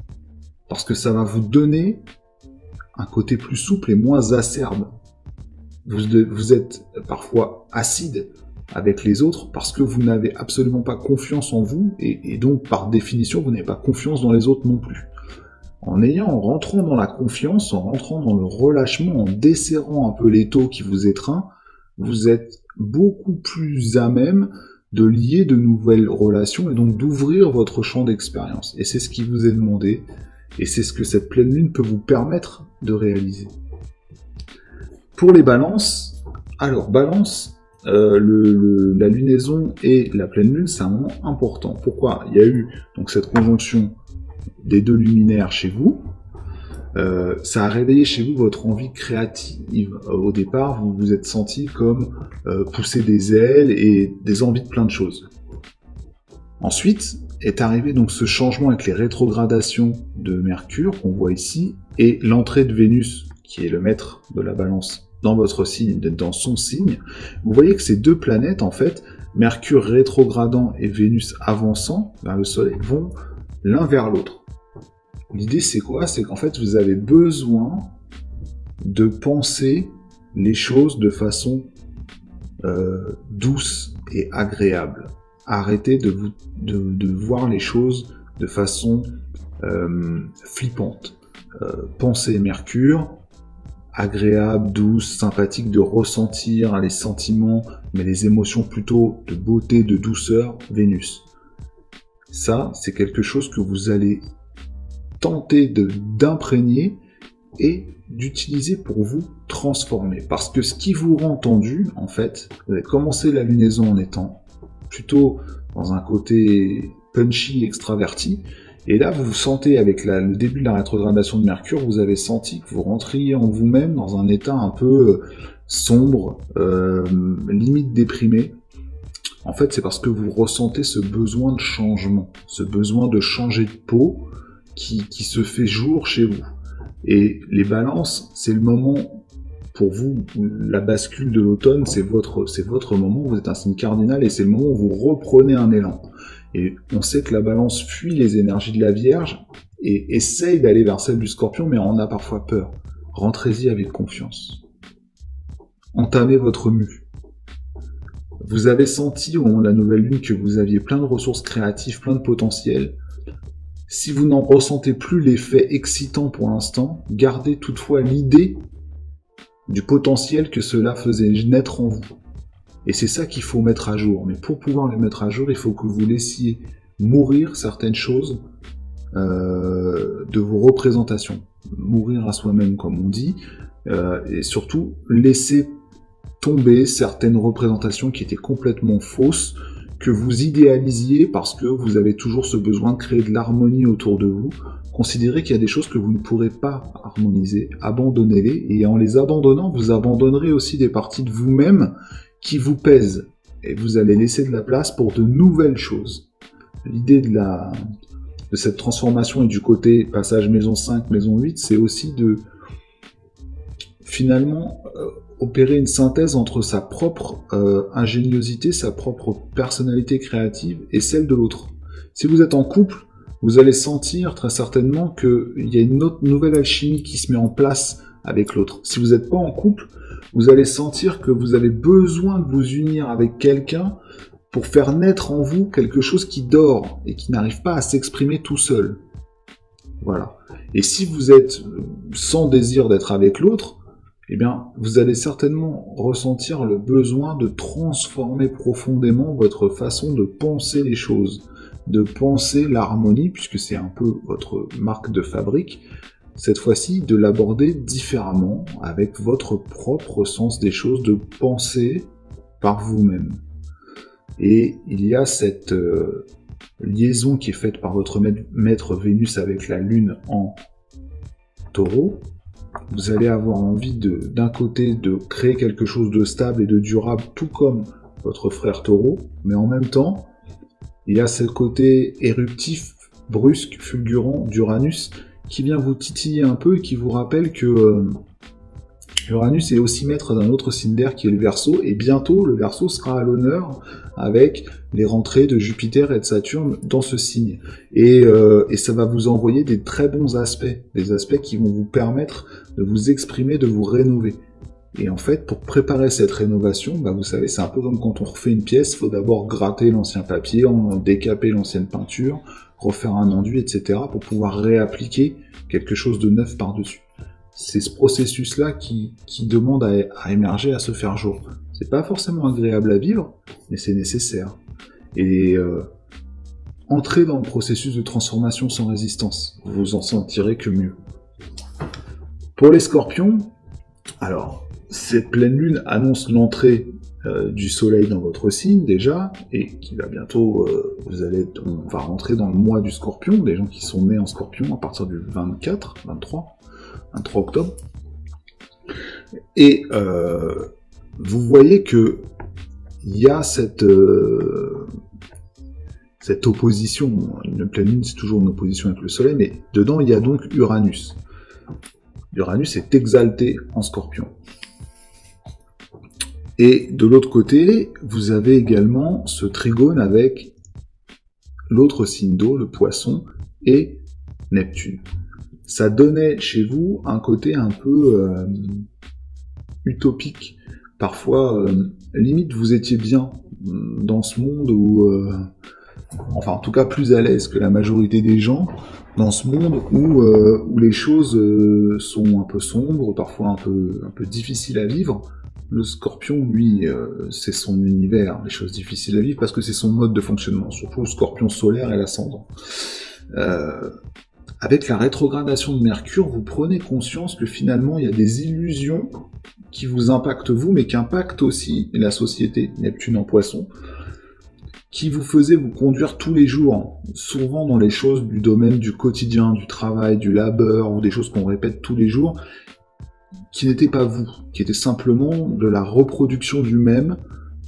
Parce que ça va vous donner un côté plus souple et moins acerbe. Vous êtes parfois acide avec les autres parce que vous n'avez absolument pas confiance en vous, et donc par définition vous n'avez pas confiance dans les autres non plus. En rentrant dans la confiance, en rentrant dans le relâchement, en desserrant un peu l'étau qui vous étreint, vous êtes beaucoup plus à même de lier de nouvelles relations et donc d'ouvrir votre champ d'expérience. Et c'est ce qui vous est demandé, et c'est ce que cette pleine lune peut vous permettre de réaliser. Pour les balances, alors balance, la lunaison et la pleine lune, c'est un moment important. Pourquoi ? Il y a eu donc cette conjonction des deux luminaires chez vous. Ça a réveillé chez vous votre envie créative. Au départ, vous vous êtes senti comme pousser des ailes et des envies de plein de choses. Ensuite est arrivé donc ce changement avec les rétrogradations de Mercure qu'on voit ici, et l'entrée de Vénus, qui est le maître de la balance, dans votre signe, dans son signe. Vous voyez que ces deux planètes, en fait, Mercure rétrogradant et Vénus avançant vers le Soleil, vont l'un vers l'autre. L'idée c'est quoi ? C'est qu'en fait vous avez besoin de penser les choses de façon douce et agréable. Arrêtez de voir les choses de façon flippante. Pensez Mercure, agréable, douce, sympathique, de ressentir les sentiments, mais les émotions plutôt de beauté, de douceur, Vénus. Ça, c'est quelque chose que vous allez tenter d'imprégner et d'utiliser pour vous transformer. Parce que ce qui vous rend tendu, en fait, vous avez commencé la lunaison en étant plutôt dans un côté punchy, extraverti, et là vous vous sentez avec le début de la rétrogradation de Mercure, vous avez senti que vous rentriez en vous-même dans un état un peu sombre, limite déprimé. En fait, c'est parce que vous ressentez ce besoin de changement, ce besoin de changer de peau qui se fait jour chez vous. Et les balances, c'est le moment pour vous, la bascule de l'automne, c'est votre moment, vous êtes un signe cardinal et c'est le moment où vous reprenez un élan. Et on sait que la balance fuit les énergies de la Vierge et essaye d'aller vers celle du Scorpion, mais on a parfois peur. Rentrez-y avec confiance. Entamez votre mue. Vous avez senti au moment de la nouvelle lune que vous aviez plein de ressources créatives, plein de potentiel. Si vous n'en ressentez plus l'effet excitant pour l'instant, gardez toutefois l'idée du potentiel que cela faisait naître en vous. Et c'est ça qu'il faut mettre à jour. Mais pour pouvoir le mettre à jour, il faut que vous laissiez mourir certaines choses de vos représentations. Mourir à soi-même, comme on dit. Et surtout, laisser tomber certaines représentations qui étaient complètement fausses, que vous idéalisiez parce que vous avez toujours ce besoin de créer de l'harmonie autour de vous. Considérez qu'il y a des choses que vous ne pourrez pas harmoniser, abandonnez-les, et en les abandonnant, vous abandonnerez aussi des parties de vous-même qui vous pèsent, et vous allez laisser de la place pour de nouvelles choses. L'idée de cette transformation et du côté passage maison 5, maison 8, c'est aussi de finalement opérer une synthèse entre sa propre ingéniosité, sa propre personnalité créative et celle de l'autre. Si vous êtes en couple, vous allez sentir très certainement qu'il y a une autre nouvelle alchimie qui se met en place avec l'autre. Si vous n'êtes pas en couple, vous allez sentir que vous avez besoin de vous unir avec quelqu'un pour faire naître en vous quelque chose qui dort et qui n'arrive pas à s'exprimer tout seul. Voilà. Et si vous êtes sans désir d'être avec l'autre, eh bien, vous allez certainement ressentir le besoin de transformer profondément votre façon de penser les choses, de penser l'harmonie, puisque c'est un peu votre marque de fabrique, cette fois-ci de l'aborder différemment, avec votre propre sens des choses, de penser par vous-même. Et il y a cette liaison qui est faite par votre maître Vénus avec la Lune en Taureau. Vous allez avoir envie d'un côté de créer quelque chose de stable et de durable, tout comme votre frère Taureau, mais en même temps, il y a ce côté éruptif, brusque, fulgurant d'Uranus qui vient vous titiller un peu et qui vous rappelle que Uranus est aussi maître d'un autre signe d'air qui est le Verseau, et bientôt le Verseau sera à l'honneur avec les rentrées de Jupiter et de Saturne dans ce signe. Et ça va vous envoyer des très bons aspects, des aspects qui vont vous permettre de vous exprimer, de vous rénover. Et en fait, pour préparer cette rénovation, vous savez, c'est un peu comme quand on refait une pièce, il faut d'abord gratter l'ancien papier, décaper l'ancienne peinture, refaire un enduit, etc., pour pouvoir réappliquer quelque chose de neuf par-dessus. C'est ce processus-là qui demande à émerger, à se faire jour. C'est pas forcément agréable à vivre, mais c'est nécessaire. Et entrez dans le processus de transformation sans résistance. Vous en sentirez que mieux. Pour les scorpions, alors, cette pleine lune annonce l'entrée du soleil dans votre signe déjà, et qui va bientôt, on va rentrer dans le mois du scorpion, des gens qui sont nés en scorpion à partir du 23 octobre. Et vous voyez que il y a cette opposition. Une pleine lune, c'est toujours une opposition avec le soleil, mais dedans, il y a donc Uranus. Uranus est exalté en scorpion. Et de l'autre côté, vous avez également ce trigone avec l'autre signe d'eau, le poisson, et Neptune. Ça donnait chez vous un côté un peu utopique. Parfois, limite, vous étiez bien dans ce monde où... enfin, en tout cas, plus à l'aise que la majorité des gens, dans ce monde où les choses sont un peu sombres, parfois un peu difficiles à vivre. Le scorpion, lui, c'est son univers, les choses difficiles à vivre, parce que c'est son mode de fonctionnement, surtout le scorpion solaire et l'ascendant. avec la rétrogradation de Mercure, vous prenez conscience que finalement, il y a des illusions qui vous impactent vous, mais qui impactent aussi la société, Neptune en Poisson, qui vous faisaient vous conduire tous les jours, souvent dans les choses du domaine du quotidien, du travail, du labeur, ou des choses qu'on répète tous les jours, qui n'étaient pas vous, qui étaient simplement de la reproduction du même,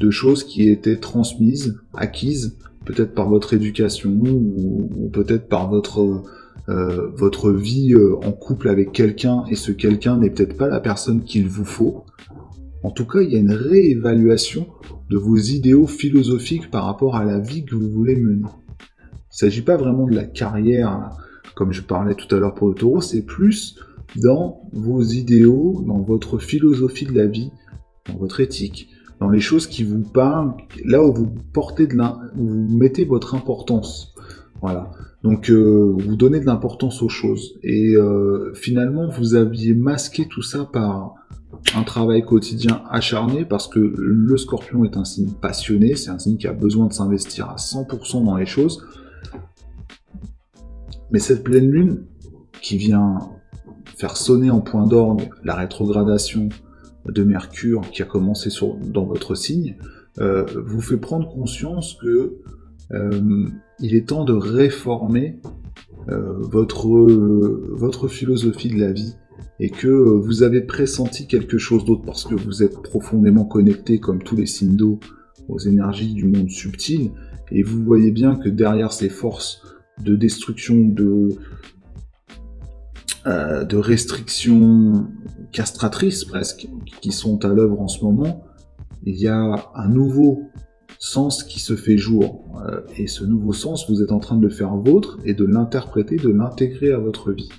de choses qui étaient transmises, acquises, peut-être par votre éducation, ou peut-être par votre vie en couple avec quelqu'un, et ce quelqu'un n'est peut-être pas la personne qu'il vous faut. En tout cas, il y a une réévaluation de vos idéaux philosophiques par rapport à la vie que vous voulez mener. Il ne s'agit pas vraiment de la carrière, comme je parlais tout à l'heure pour le Taureau, c'est plus dans vos idéaux, dans votre philosophie de la vie, dans votre éthique, dans les choses qui vous parlent, là où vous vous mettez votre importance. Voilà. Donc vous donnez de l'importance aux choses. Et finalement, vous aviez masqué tout ça par un travail quotidien acharné, parce que le Scorpion est un signe passionné, c'est un signe qui a besoin de s'investir à 100% dans les choses. Mais cette pleine lune qui vient faire sonner en point d'orgue la rétrogradation de Mercure qui a commencé dans votre signe, vous fait prendre conscience que il est temps de réformer votre philosophie de la vie, et que vous avez pressenti quelque chose d'autre parce que vous êtes profondément connecté, comme tous les signes d'eau, aux énergies du monde subtil, et vous voyez bien que derrière ces forces de destruction, de restrictions castratrices presque, qui sont à l'œuvre en ce moment, il y a un nouveau sens qui se fait jour. Et ce nouveau sens, vous êtes en train de le faire vôtre et de l'interpréter, de l'intégrer à votre vie.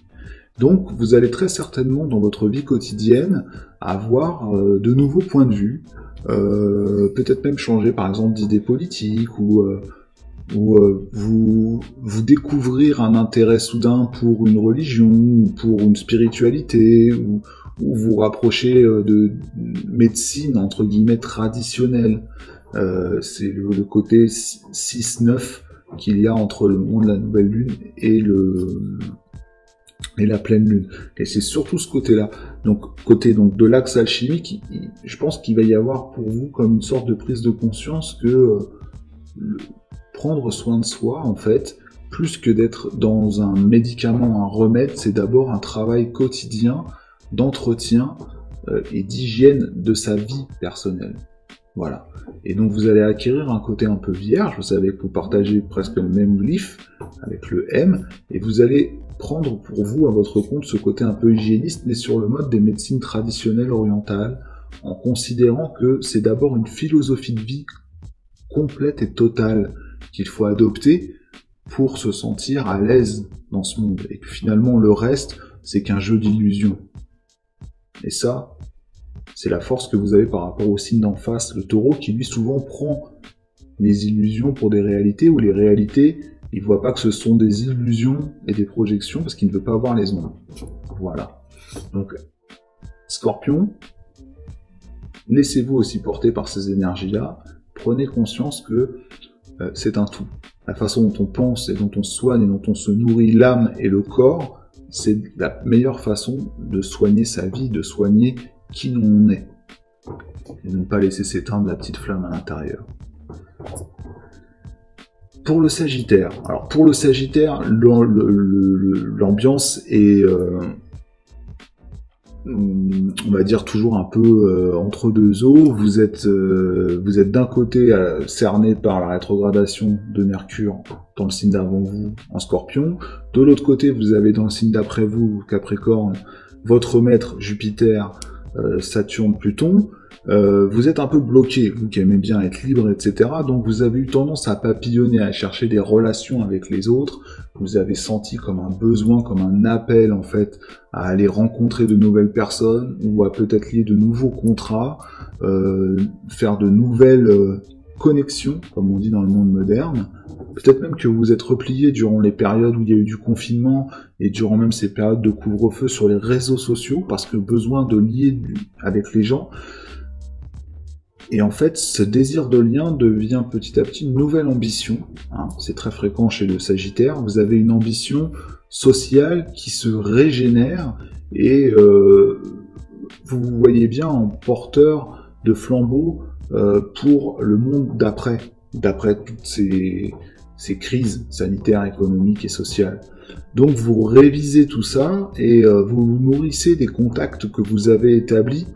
Donc, vous allez très certainement, dans votre vie quotidienne, avoir de nouveaux points de vue, peut-être même changer, par exemple, d'idées politiques, ou vous découvrir un intérêt soudain pour une religion, ou pour une spiritualité, ou vous rapprocher de médecine, entre guillemets, traditionnelle. C'est le côté 6-9 qu'il y a entre le monde de la nouvelle lune et la pleine lune. Et c'est surtout ce côté-là. Donc, côté de l'axe alchimique, je pense qu'il va y avoir pour vous comme une sorte de prise de conscience que prendre soin de soi, en fait, plus que d'être dans un médicament, un remède, c'est d'abord un travail quotidien d'entretien et d'hygiène de sa vie personnelle. Voilà. Et donc vous allez acquérir un côté un peu vierge, vous savez que vous partagez presque le même glyphe avec le M, et vous allez prendre pour vous à votre compte ce côté un peu hygiéniste, mais sur le mode des médecines traditionnelles orientales, en considérant que c'est d'abord une philosophie de vie complète et totale qu'il faut adopter pour se sentir à l'aise dans ce monde, et que finalement le reste, c'est qu'un jeu d'illusions. Et ça, c'est la force que vous avez par rapport au signe d'en face, le Taureau, qui lui souvent prend les illusions pour des réalités, ou les réalités, il ne voit pas que ce sont des illusions et des projections, parce qu'il ne veut pas voir les ombres. Voilà. Donc, Scorpion, laissez-vous aussi porter par ces énergies-là, prenez conscience que c'est un tout. La façon dont on pense et dont on soigne et dont on se nourrit l'âme et le corps, c'est la meilleure façon de soigner sa vie, de soigner qui l'on est, et de ne pas laisser s'éteindre la petite flamme à l'intérieur. Pour le Sagittaire, alors pour le Sagittaire, l'ambiance est, on va dire, toujours un peu entre deux eaux. Vous êtes d'un côté cerné par la rétrogradation de Mercure dans le signe d'avant vous, en Scorpion. De l'autre côté, vous avez dans le signe d'après vous, Capricorne, votre maître Jupiter, Saturne, Pluton. Vous êtes un peu bloqué, vous qui aimez bien être libre, etc. Donc vous avez eu tendance à papillonner, à chercher des relations avec les autres. Vous avez senti comme un besoin, comme un appel en fait, à aller rencontrer de nouvelles personnes, ou à peut-être lier de nouveaux contrats, faire de nouvelles connexions, comme on dit dans le monde moderne. Peut-être même que vous vous êtes replié durant les périodes où il y a eu du confinement, et durant même ces périodes de couvre-feu sur les réseaux sociaux, parce que besoin de lier avec les gens. Et en fait, ce désir de lien devient petit à petit une nouvelle ambition. Hein. C'est très fréquent chez le Sagittaire. Vous avez une ambition sociale qui se régénère et vous vous voyez bien en porteur de flambeau pour le monde d'après toutes ces crises sanitaires, économiques et sociales. Donc vous révisez tout ça et vous nourrissez des contacts que vous avez établis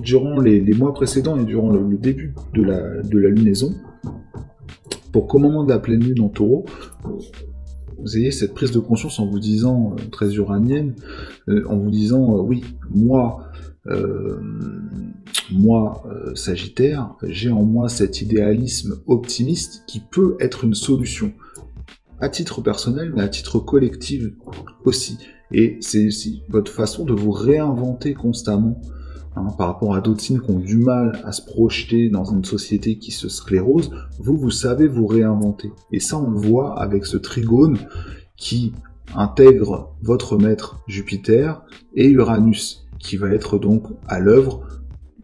durant les mois précédents et durant le début de la lunaison, pour qu'au moment de la pleine lune en Taureau, vous ayez cette prise de conscience en vous disant, très uranienne, en vous disant, oui, moi, Sagittaire, j'ai en moi cet idéalisme optimiste qui peut être une solution, à titre personnel, mais à titre collectif aussi. Et c'est aussi votre façon de vous réinventer constamment, hein, par rapport à d'autres signes qui ont du mal à se projeter dans une société qui se sclérose. Vous savez vous réinventer. Et ça, on le voit avec ce trigone qui intègre votre maître Jupiter et Uranus, qui va être donc à l'œuvre,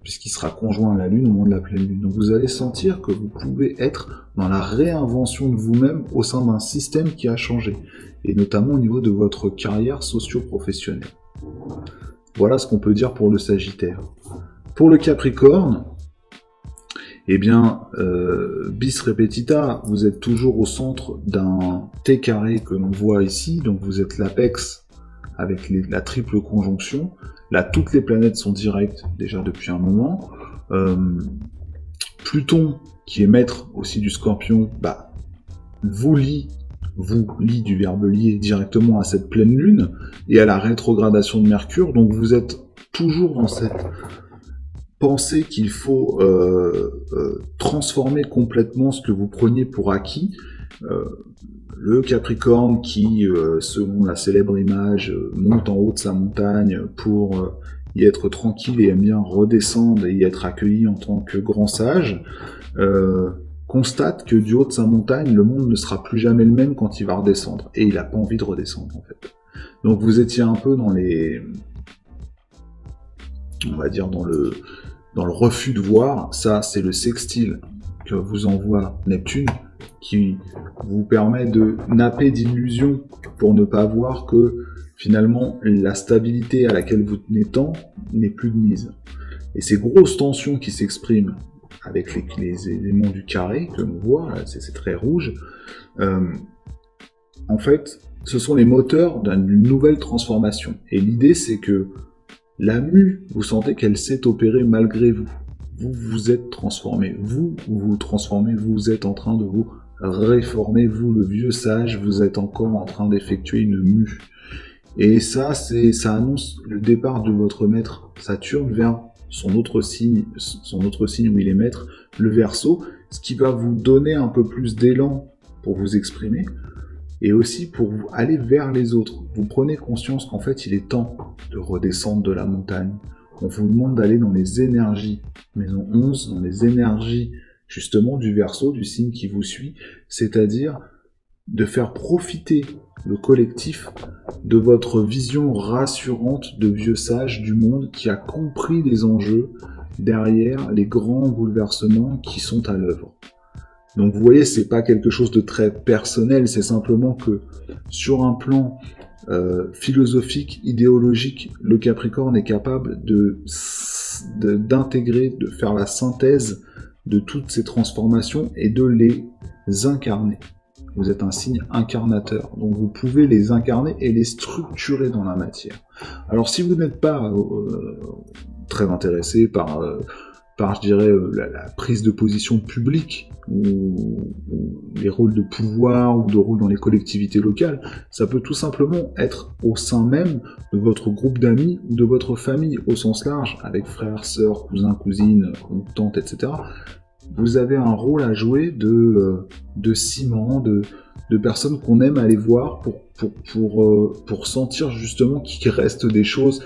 puisqu'il sera conjoint à la Lune au moment de la pleine Lune. Donc vous allez sentir que vous pouvez être dans la réinvention de vous-même au sein d'un système qui a changé, et notamment au niveau de votre carrière socio-professionnelle. Voilà ce qu'on peut dire pour le Sagittaire. Pour le Capricorne, eh bien, bis repetita, vous êtes toujours au centre d'un T carré que l'on voit ici, donc vous êtes l'apex avec la triple conjonction. Là, toutes les planètes sont directes déjà depuis un moment. Pluton, qui est maître aussi du Scorpion, vous lie du verbe lier directement à cette pleine lune et à la rétrogradation de Mercure. Donc vous êtes toujours dans cette pensée qu'il faut transformer complètement ce que vous preniez pour acquis. Le Capricorne qui, selon la célèbre image, monte en haut de sa montagne pour y être tranquille et aime bien redescendre et y être accueilli en tant que grand sage, constate que du haut de sa montagne, le monde ne sera plus jamais le même quand il va redescendre. Et il n'a pas envie de redescendre, en fait. Donc vous étiez un peu dans on va dire dans le refus de voir. Ça, c'est le sextile que vous envoie Neptune, qui vous permet de napper d'illusions pour ne pas voir que finalement la stabilité à laquelle vous tenez tant n'est plus de mise. Et ces grosses tensions qui s'expriment avec les éléments du carré que l'on voit, là, c'est très rouge, en fait, ce sont les moteurs d'une nouvelle transformation. Et l'idée, c'est que la mue, vous sentez qu'elle s'est opérée malgré vous. Vous vous êtes transformé. Vous vous transformez, vous êtes en train de vous réformer. Vous, le vieux sage, vous êtes encore en train d'effectuer une mue. Et ça annonce le départ de votre maître Saturne vers son autre signe où il est maître, le Verseau, ce qui va vous donner un peu plus d'élan pour vous exprimer, et aussi pour aller vers les autres. Vous prenez conscience qu'en fait, il est temps de redescendre de la montagne. On vous demande d'aller dans les énergies, maison 11, dans les énergies justement du Verseau, du signe qui vous suit, c'est-à-dire de faire profiter le collectif de votre vision rassurante de vieux sage du monde qui a compris les enjeux derrière les grands bouleversements qui sont à l'œuvre. Donc vous voyez, c'est pas quelque chose de très personnel, c'est simplement que sur un plan philosophique, idéologique, le Capricorne est capable d'intégrer, de faire la synthèse de toutes ces transformations et de les incarner. Vous êtes un signe incarnateur, donc vous pouvez les incarner et les structurer dans la matière. Alors si vous n'êtes pas très intéressé par je dirais, la prise de position publique, ou les rôles de pouvoir, ou de rôle dans les collectivités locales, ça peut tout simplement être au sein même de votre groupe d'amis, ou de votre famille, au sens large, avec frères, sœurs, cousins, cousines, tantes, etc. Vous avez un rôle à jouer de ciment, de personnes qu'on aime aller voir pour sentir justement qu'il reste des choses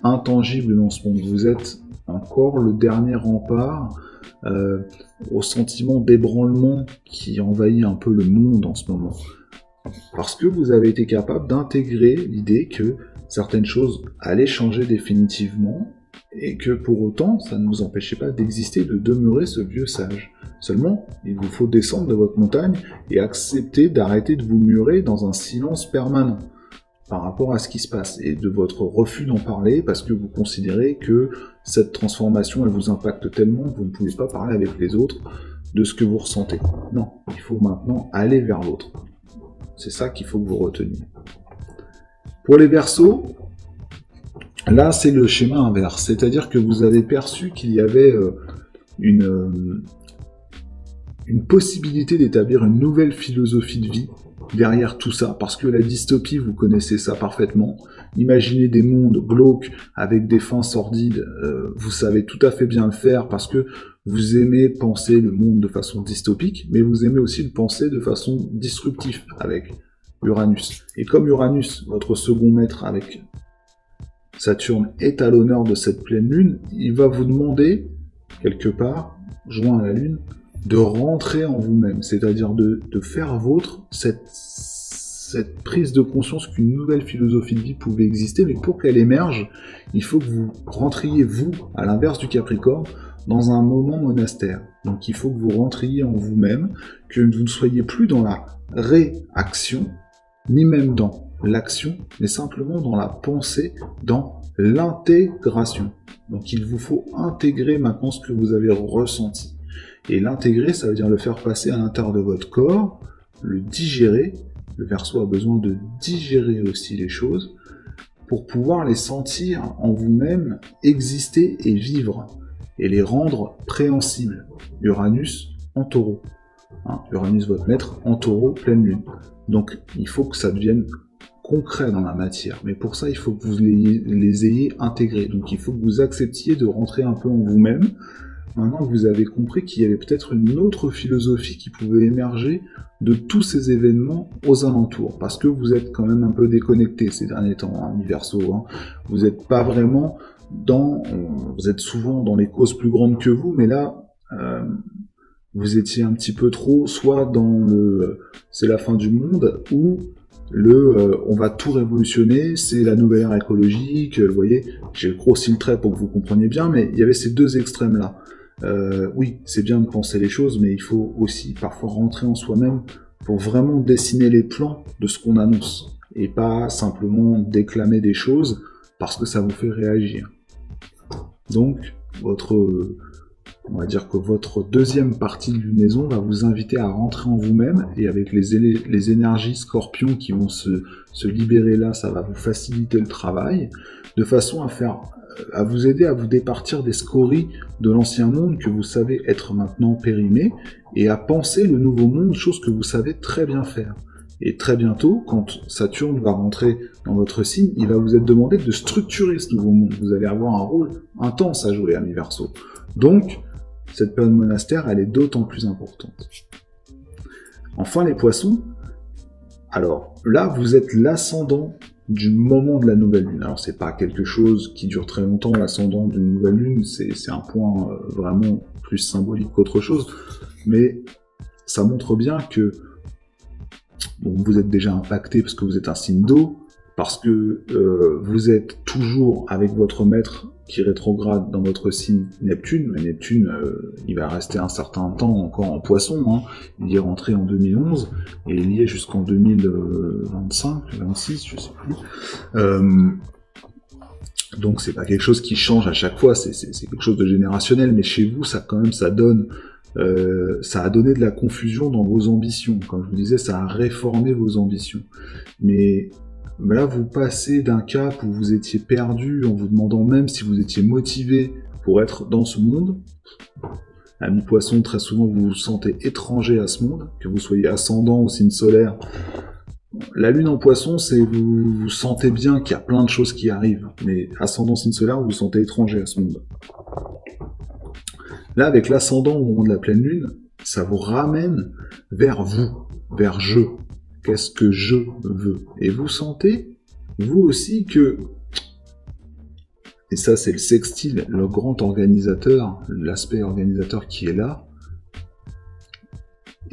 intangibles dans ce monde. Vous êtes encore le dernier rempart au sentiment d'ébranlement qui envahit un peu le monde en ce moment. Parce que vous avez été capable d'intégrer l'idée que certaines choses allaient changer définitivement et que pour autant, ça ne vous empêchait pas d'exister, de demeurer ce vieux sage. Seulement, il vous faut descendre de votre montagne et accepter d'arrêter de vous murer dans un silence permanent par rapport à ce qui se passe, et de votre refus d'en parler parce que vous considérez que cette transformation, elle vous impacte tellement que vous ne pouvez pas parler avec les autres de ce que vous ressentez. Non, il faut maintenant aller vers l'autre. C'est ça qu'il faut que vous reteniez. Pour les Verseaux, là c'est le schéma inverse, c'est-à-dire que vous avez perçu qu'il y avait une possibilité d'établir une nouvelle philosophie de vie derrière tout ça, parce que la dystopie, vous connaissez ça parfaitement. Imaginez des mondes glauques avec des fins sordides, vous savez tout à fait bien le faire parce que vous aimez penser le monde de façon dystopique, mais vous aimez aussi le penser de façon disruptive avec Uranus. Et comme Uranus, votre second maître avec Saturne, est à l'honneur de cette pleine lune, il va vous demander, quelque part, joint à la lune, de rentrer en vous-même, c'est-à-dire de faire vôtre cette prise de conscience qu'une nouvelle philosophie de vie pouvait exister, mais pour qu'elle émerge, il faut que vous rentriez, vous, à l'inverse du Capricorne, dans un moment monastère. Donc il faut que vous rentriez en vous-même, que vous ne soyez plus dans la réaction, ni même dans l'action, mais simplement dans la pensée, dans l'intégration. Donc il vous faut intégrer maintenant ce que vous avez ressenti. Et l'intégrer, ça veut dire le faire passer à l'intérieur de votre corps, le digérer. Le Verseau a besoin de digérer aussi les choses pour pouvoir les sentir en vous-même exister et vivre, et les rendre préhensibles. Uranus en Taureau. Uranus, votre maître, en Taureau, pleine lune. Donc il faut que ça devienne concret dans la matière. Mais pour ça, il faut que vous les ayez intégrés. Donc il faut que vous acceptiez de rentrer un peu en vous-même. Maintenant que vous avez compris qu'il y avait peut-être une autre philosophie qui pouvait émerger de tous ces événements aux alentours, parce que vous êtes quand même un peu déconnecté ces derniers temps, les Verseaux. Vous n'êtes pas vraiment vous êtes souvent dans les causes plus grandes que vous, mais là, vous étiez un petit peu trop, soit dans c'est la fin du monde, ou on va tout révolutionner, c'est la nouvelle ère écologique, vous voyez, j'ai grossi le trait pour que vous compreniez bien, mais il y avait ces deux extrêmes-là. Oui, c'est bien de penser les choses, mais il faut aussi parfois rentrer en soi-même pour vraiment dessiner les plans de ce qu'on annonce, et pas simplement déclamer des choses parce que ça vous fait réagir. Donc, on va dire que votre deuxième partie de lunaison va vous inviter à rentrer en vous-même, et avec les énergies scorpions qui vont se libérer là, ça va vous faciliter le travail, de façon à vous aider à vous départir des scories de l'ancien monde que vous savez être maintenant périmé, et à penser le nouveau monde, chose que vous savez très bien faire. Et très bientôt, quand Saturne va rentrer dans votre signe, il va vous être demandé de structurer ce nouveau monde. Vous allez avoir un rôle intense à jouer, amis Verseaux. Donc, cette période monastère, elle est d'autant plus importante. Enfin, les Poissons, alors là, vous êtes l'ascendant du moment de la nouvelle lune. Alors, c'est pas quelque chose qui dure très longtemps, l'ascendant d'une nouvelle lune, c'est un point vraiment plus symbolique qu'autre chose, mais ça montre bien que vous êtes déjà impacté parce que vous êtes un signe d'eau, parce que vous êtes toujours avec votre maître qui rétrograde dans votre signe Neptune. Mais Neptune, il va rester un certain temps encore en Poisson. Il est rentré en 2011 et il y est jusqu'en 2025, 26, je sais plus. Donc c'est pas quelque chose qui change à chaque fois, c'est quelque chose de générationnel. Mais chez vous, ça donne. Ça a donné de la confusion dans vos ambitions. Comme je vous disais, ça a réformé vos ambitions. Mais là, vous passez d'un cap où vous étiez perdu en vous demandant même si vous étiez motivé pour être dans ce monde. Ami Poisson, très souvent, vous vous sentez étranger à ce monde, que vous soyez ascendant ou signe solaire. La lune en Poisson, c'est vous sentez bien qu'il y a plein de choses qui arrivent. Mais ascendant, signe solaire, vous vous sentez étranger à ce monde. Là, avec l'ascendant au moment de la pleine lune, ça vous ramène vers vous, vers je. Qu'est-ce que je veux? Et vous sentez, vous aussi, que... Et ça, c'est le sextile, le grand organisateur, l'aspect organisateur qui est là.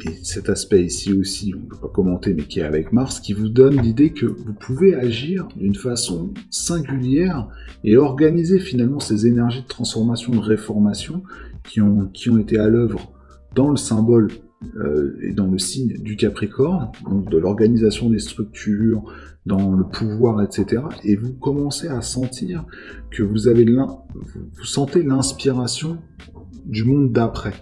et cet aspect ici aussi, on ne peut pas commenter, mais qui est avec Mars, qui vous donne l'idée que vous pouvez agir d'une façon singulière et organiser finalement ces énergies de transformation, de réformation qui ont été à l'œuvre dans le symbole et dans le signe du Capricorne, donc de l'organisation des structures, dans le pouvoir, etc. Et vous commencez à sentir que vous sentez l'inspiration du monde d'après.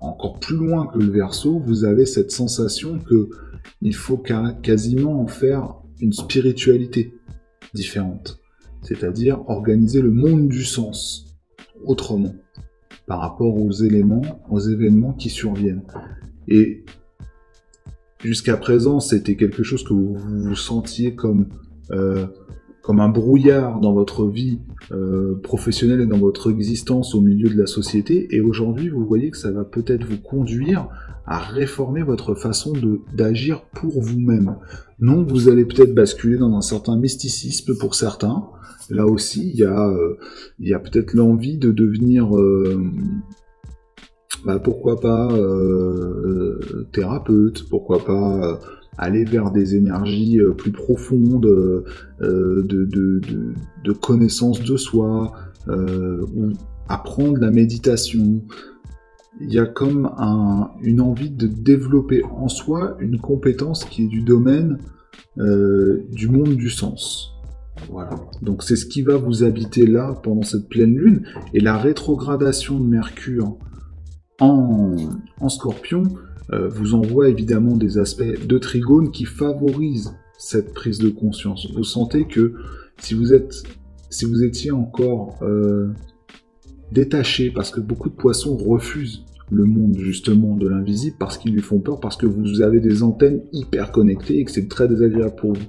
Encore plus loin que le Verseau, vous avez cette sensation que il faut quasiment en faire une spiritualité différente, c'est-à-dire organiser le monde du sens autrement par rapport aux événements qui surviennent. Et jusqu'à présent, c'était quelque chose que vous sentiez comme un brouillard dans votre vie professionnelle et dans votre existence au milieu de la société, et aujourd'hui vous voyez que ça va peut-être vous conduire à réformer votre façon d'agir pour vous-même. Non, vous allez peut-être basculer dans un certain mysticisme pour certains. Là aussi, il y a peut-être l'envie de devenir, pourquoi pas thérapeute, pourquoi pas aller vers des énergies plus profondes de connaissance de soi, ou apprendre la méditation. Il y a comme une envie de développer en soi une compétence qui est du domaine du monde du sens. Voilà. Donc c'est ce qui va vous habiter là pendant cette pleine lune, et la rétrogradation de Mercure en Scorpion vous envoie évidemment des aspects de trigone qui favorisent cette prise de conscience. Vous sentez que si vous étiez encore détaché, parce que beaucoup de poissons refusent le monde justement de l'invisible parce qu'ils lui font peur, parce que vous avez des antennes hyper connectées et que c'est très désagréable pour vous.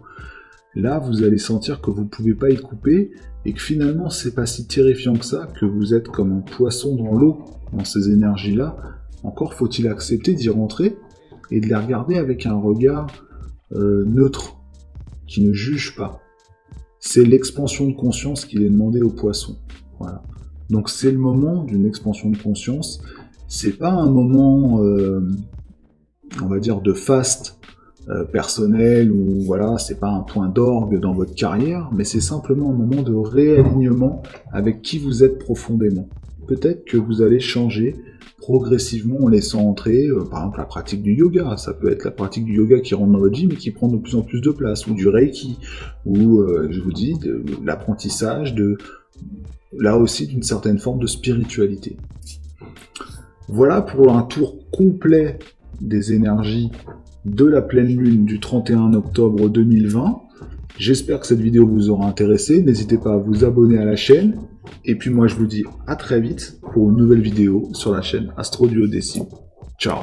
Là, vous allez sentir que vous ne pouvez pas y couper et que finalement, c'est pas si terrifiant que ça, que vous êtes comme un poisson dans l'eau, dans ces énergies-là. Encore faut-il accepter d'y rentrer et de les regarder avec un regard neutre, qui ne juge pas. C'est l'expansion de conscience qu'il est demandé aux poissons. Voilà. Donc c'est le moment d'une expansion de conscience. C'est pas un moment, on va dire, de faste personnel, ou voilà, c'est pas un point d'orgue dans votre carrière, mais c'est simplement un moment de réalignement avec qui vous êtes profondément. Peut-être que vous allez changer progressivement en laissant entrer, par exemple, la pratique du yoga. Ça peut être la pratique du yoga qui rentre dans votre vie, mais qui prend de plus en plus de place, ou du reiki, ou, je vous dis, de l'apprentissage là aussi, d'une certaine forme de spiritualité. Voilà pour un tour complet des énergies de la pleine lune du 31 octobre 2020. J'espère que cette vidéo vous aura intéressé. N'hésitez pas à vous abonner à la chaîne. Et puis moi, je vous dis à très vite pour une nouvelle vidéo sur la chaîne Astro Duodécime. Ciao.